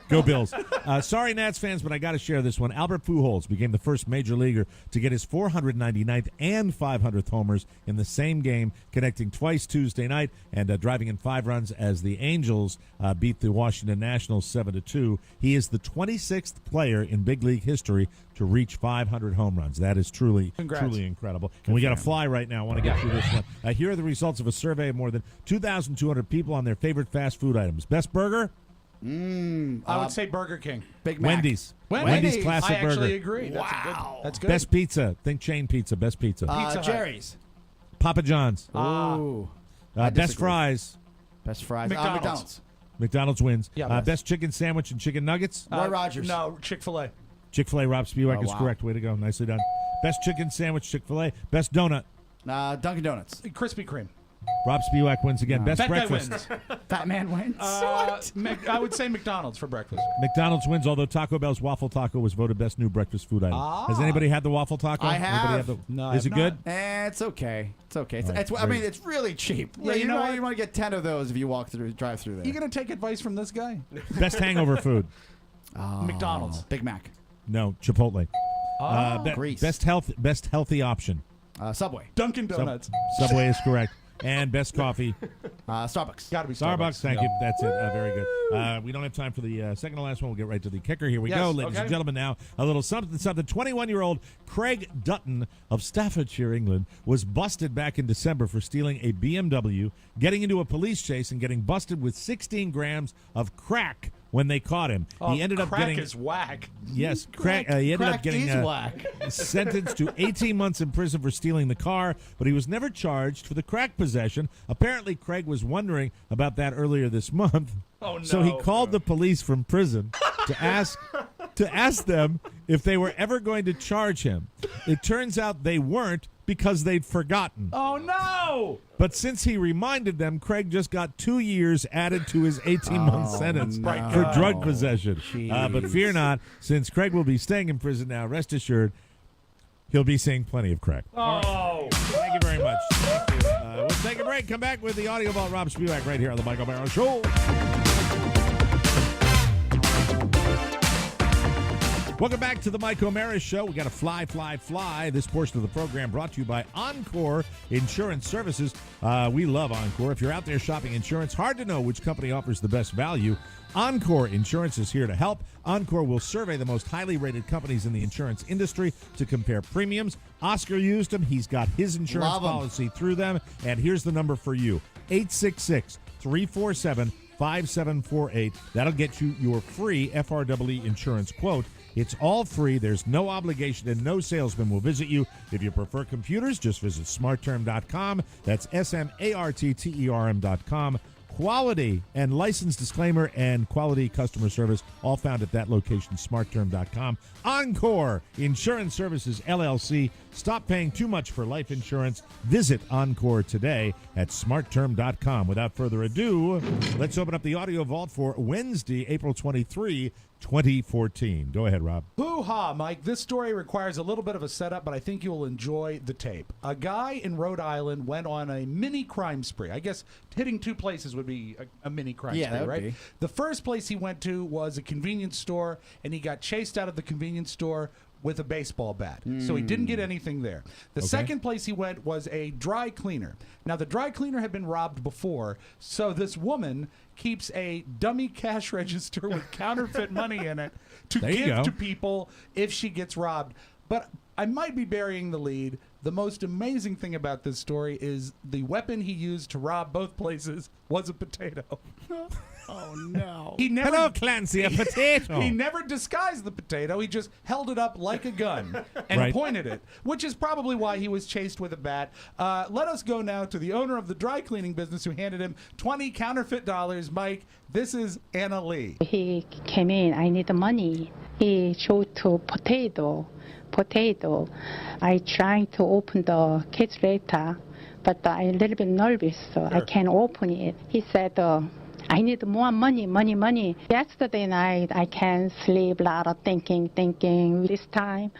Go Bills. Sorry, Nats fans, but I got to share this one. Albert Pujols became the first major leaguer to get his 499th and 500th homers in the same game, connecting twice Tuesday night and driving in 5 runs as the Angels beat the Washington Nationals 7-2. He is the 26th player in big league history to reach 500 home runs. That is truly incredible. And we got to fly right now. I want to get through this one. Here are the results of a survey of more than 2,200 people on their favorite fast food items. Best burger? I would say Burger King. Big Mac. Wendy's. Wendy's classic I burger. actually agree. Wow. That's good. Best pizza. Think chain pizza. Best pizza. Pizza Hut. Jerry's. Papa John's. Ooh. I Best disagree. fries. Best fries. McDonald's. McDonald's wins. Yeah, best chicken sandwich and chicken nuggets. Roy Rogers. No, Chick-fil-A. Chick-fil-A. Rob Spiewak Oh, is wow. correct. Way to go. Nicely done. Best chicken sandwich, Chick-fil-A. Best donut. Dunkin' Donuts. Krispy Kreme. Rob Spiewak wins again. Best Fat breakfast. guy wins. Fat man wins. I would say McDonald's for breakfast. McDonald's wins, although Taco Bell's waffle taco was voted best new breakfast food item. Has anybody had the waffle taco? I Anybody have. No, I Is have it good? It's okay. It's okay. It's, All right, it's, I mean, it's really cheap. Yeah, you know what? you want to get 10 of those if you drive through there. You gonna take advice from this guy? Best hangover food. McDonald's. Big Mac. No, Chipotle. Grease. Best healthy option. Subway. Dunkin' Donuts. Subway is correct. And best coffee. Starbucks. Got to be Starbucks. Thank Yeah. you. That's it. Very good. We don't have time for the second to last one. We'll get right to the kicker. Here we go, ladies and gentlemen. Now, a little something. 21-year-old Craig Dutton of Staffordshire, England, was busted back in December for stealing a BMW, getting into a police chase, and getting busted with 16 grams of crack when they caught him. He ended up crack getting is whack. Yes, crack. He ended up getting whack. sentenced to 18 months in prison for stealing the car, but he was never charged for the crack possession. Apparently, Craig was wondering about that earlier this month. Oh, no. So he called the police from prison to ask them if they were ever going to charge him. It turns out they weren't because they'd forgotten. Oh no! But since he reminded them, Craig just got 2 years added to his 18-month sentence for drug possession. But fear not, since Craig will be staying in prison now, rest assured, he'll be seeing plenty of crack. Oh! Thank you very much. Thank you. We'll take a break. Come back with the audio about Rob Spiewak right here on the Michael Barrow Show. Welcome back to the Mike O'Mara Show. We got a fly. This portion of the program brought to you by Encore Insurance Services. We love Encore. If you're out there shopping insurance, hard to know which company offers the best value. Encore Insurance is here to help. Encore will survey the most highly rated companies in the insurance industry to compare premiums. Oscar used them. He's got his insurance policy through them. And here's the number for you, 866-347-5748. That'll get you your free FRWE insurance quote. It's all free. There's no obligation, and no salesman will visit you. If you prefer computers, just visit smartterm.com. That's SMARTTERM.com. Quality and license disclaimer and quality customer service all found at that location, smartterm.com. Encore Insurance Services, LLC. Stop paying too much for life insurance. Visit Encore today at smartterm.com. Without further ado, let's open up the audio vault for Wednesday, April 23, 2014. Go ahead, Rob. Hoo-ha, Mike. This story requires a little bit of a setup, but I think you'll enjoy the tape. A guy in Rhode Island went on a mini crime spree. I guess hitting two places would be a mini crime spree, that would right? be. The first place he went to was a convenience store, and he got chased out of the convenience store with a baseball bat. So he didn't get anything there. The second place he went was a dry cleaner. Now, the dry cleaner had been robbed before, so this woman keeps a dummy cash register with counterfeit money in it to give to people if she gets robbed. But I might be burying the lead. The most amazing thing about this story is the weapon he used to rob both places was a potato. Oh, no. Hello, Clancy, a potato. He never disguised the potato. He just held it up like a gun and pointed it, which is probably why he was chased with a bat. Let us go now to the owner of the dry cleaning business who handed him 20 counterfeit dollars. Mike, this is Anna Lee. He came in. I need the money. He showed to potato. I trying to open the calculator, but I'm a little bit nervous, so I can't open it. He said, I need more money. Yesterday night, I can't sleep, a lot of thinking this time.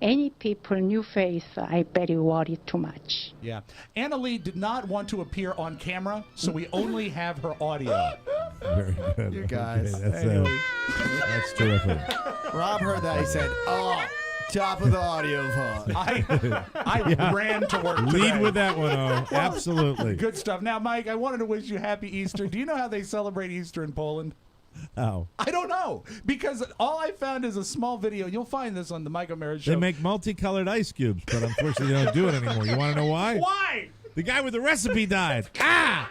any people new face, I very worry too much. Yeah. Anna Lee did not want to appear on camera, so we only have her audio. Very good. You guys. Okay, that's terrific. Rob heard that. He said, "Oh, top of the audio phone." I ran to work today. Lead with that one, oh. Absolutely. Good stuff. Now, Mike, I wanted to wish you happy Easter. Do you know how they celebrate Easter in Poland? How? I don't know, because all I found is a small video. You'll find this on the Mike O'Mara Show. They make multicolored ice cubes, but unfortunately they don't do it anymore. You want to know why? Why? The guy with the recipe died. Ah!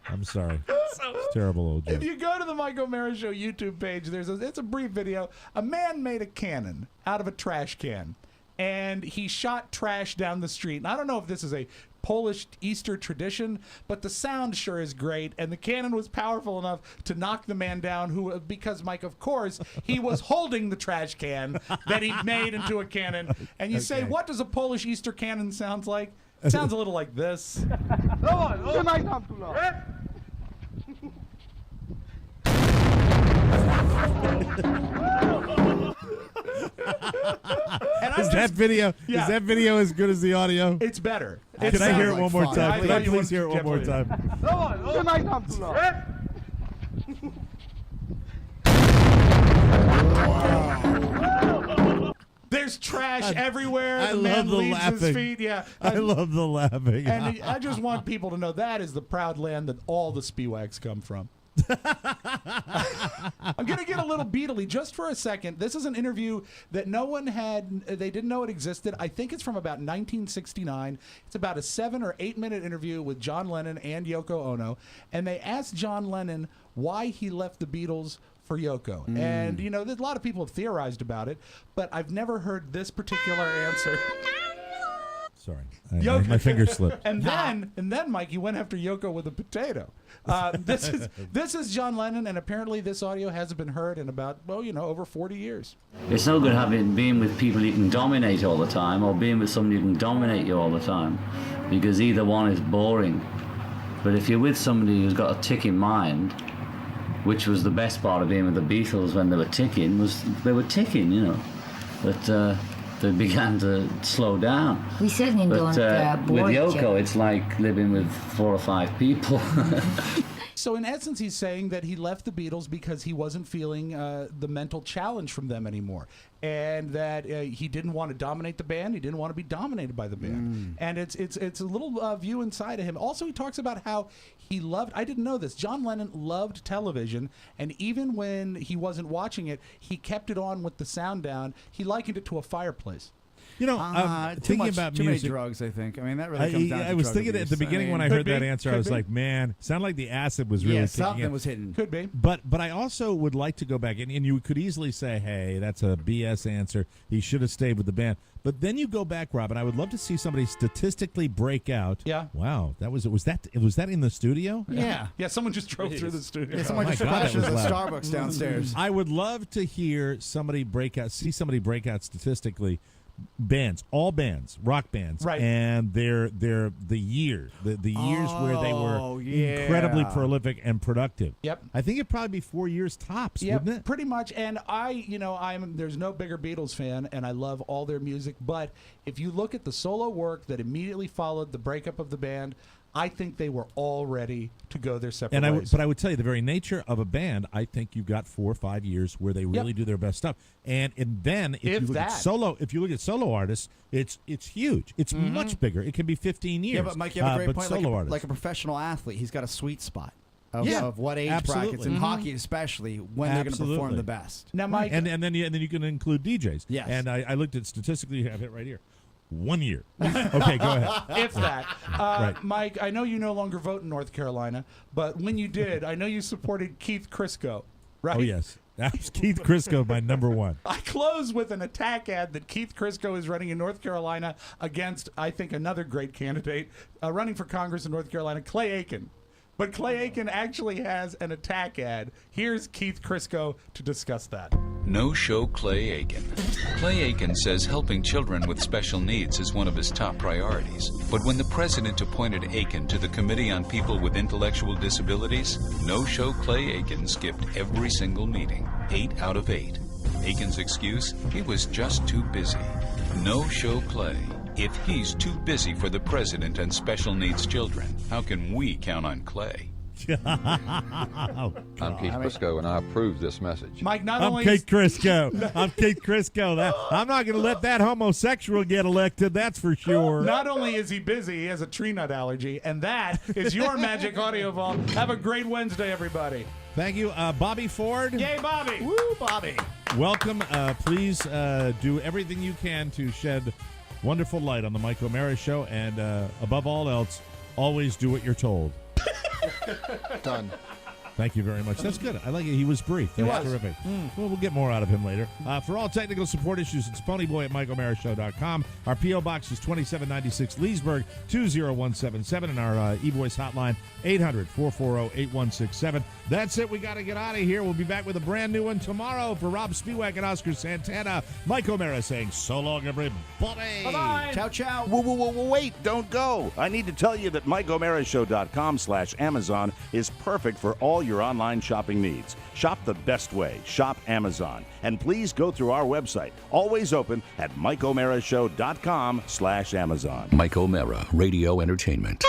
I'm sorry. It's a terrible old joke. If you go to the Mike O'Mara Show YouTube page, it's a brief video. A man made a cannon out of a trash can, and he shot trash down the street. And I don't know if this is a Polish Easter tradition, but the sound sure is great, and the cannon was powerful enough to knock the man down, who, because, Mike, of course, he was holding the trash can that he made into a cannon. And you say, what does a Polish Easter cannon sound like? It sounds a little like this. Is that video as good as the audio? It's better. Can I hear it one more time? Can I please hear it one more time? There's trash everywhere. I The love man the leaves laughing. his feet. Yeah, I love the laughing. And I just want people to know that is the proud land that all the Spiwags come from. I'm going to get a little Beatley just for a second. This is an interview that no one had, they didn't know it existed. I think it's from about 1969. It's about a 7 or 8 minute interview with John Lennon and Yoko Ono. And they asked John Lennon why he left the Beatles for Yoko. And, you know, there's a lot of people have theorized about it, but I've never heard this particular answer. Sorry, my finger slipped. And then, Mike, you went after Yoko with a potato. This is John Lennon, and apparently this audio hasn't been heard in about, over 40 years. It's no good being with people you can dominate all the time, or being with somebody who can dominate you all the time, because either one is boring. But if you're with somebody who's got a ticking mind, which was the best part of being with the Beatles when they were ticking, but they began to slow down. We certainly don't with Yoko, it's like living with 4 or 5 people. So in essence, he's saying that he left the Beatles because he wasn't feeling the mental challenge from them anymore, and that he didn't want to dominate the band. He didn't want to be dominated by the band. And it's a little view inside of him. Also, he talks about how he loved, I didn't know this, John Lennon loved television, and even when he wasn't watching it, he kept it on with the sound down. He likened it to a fireplace. You know, thinking about too music, many drugs. I think. I mean, that really comes down to I was drug thinking abuse. at the beginning when I heard that answer, I was like, man, sounded like the acid was really kicking something in. was hitting. Could be. But I also would like to go back, and you could easily say, hey, that's a BS answer. He should have stayed with the band. But then you go back, Rob, and I would love to see somebody statistically break out. Yeah. Wow, was that in the studio? Yeah. Yeah, someone just drove through the studio. Yeah, someone my just God, crashed that into was the loud. Starbucks downstairs. I would love to hear somebody break out statistically. Bands, all bands, rock bands, right? And the years where they were incredibly prolific and productive. Yep. I think it'd probably be 4 years tops, wouldn't it? Pretty much. And there's no bigger Beatles fan, and I love all their music. But if you look at the solo work that immediately followed the breakup of the band, I think they were all ready to go their separate ways. But I would tell you, the very nature of a band, I think you've got 4 or 5 years where they really do their best stuff. And then if you look at solo artists, it's huge. It's much bigger. It can be 15 years. Yeah, but Mike, you have a great point. Solo artists. Like a professional athlete, he's got a sweet spot of what age brackets, in hockey especially, when they're going to perform the best. Now, Mike, and then you can include DJs. Yes. And I looked at statistically, you have it right here. 1 year. Okay, go ahead. If that. Right. Mike, I know you no longer vote in North Carolina, but when you did, I know you supported Keith Crisco, right? Oh, yes. That was Keith Crisco, my number one. I close with an attack ad that Keith Crisco is running in North Carolina against, I think, another great candidate running for Congress in North Carolina, Clay Aiken. But Clay Aiken actually has an attack ad. Here's Keith Crisco to discuss that. No show Clay Aiken. Clay Aiken says helping children with special needs is one of his top priorities. But when the president appointed Aiken to the Committee on People with Intellectual Disabilities, no show Clay Aiken skipped every single meeting, 8 out of 8. Aiken's excuse? He was just too busy. No show Clay. If he's too busy for the president and special needs children, how can we count on Clay? Oh, I'm Keith Crisco, and I approve this message. Mike, I'm Keith Crisco. I'm Keith Crisco. I'm not going to let that homosexual get elected, that's for sure. Not only is he busy, he has a tree nut allergy, and that is your Magic Audio Vault. Have a great Wednesday, everybody. Thank you. Bobby Ford. Yay, Bobby. Woo, Bobby. Welcome. Please do everything you can to shed wonderful light on the Mike O'Mara Show, and above all else, always do what you're told. Done. Thank you very much. That's good. I like it. He was brief. That was terrific. Well, we'll get more out of him later. For all technical support issues, it's ponyboy at MikeO'MaraShow.com. Our P.O. Box is 2796 Leesburg, 20177, and our e-voice hotline, 800-440-8167. That's it. We got to get out of here. We'll be back with a brand new one tomorrow. For Rob Spiewak and Oscar Santana, Mike O'Mara saying so long, everybody. Bye-bye. Ciao, ciao. Whoa, wait, don't go. I need to tell you that MikeO'MaraShow.com/Amazon is perfect for all your online shopping needs. Shop the best way. Shop Amazon. And please go through our website, always open at MikeO'MaraShow.com/Amazon. Mike O'Mara, Radio Entertainment.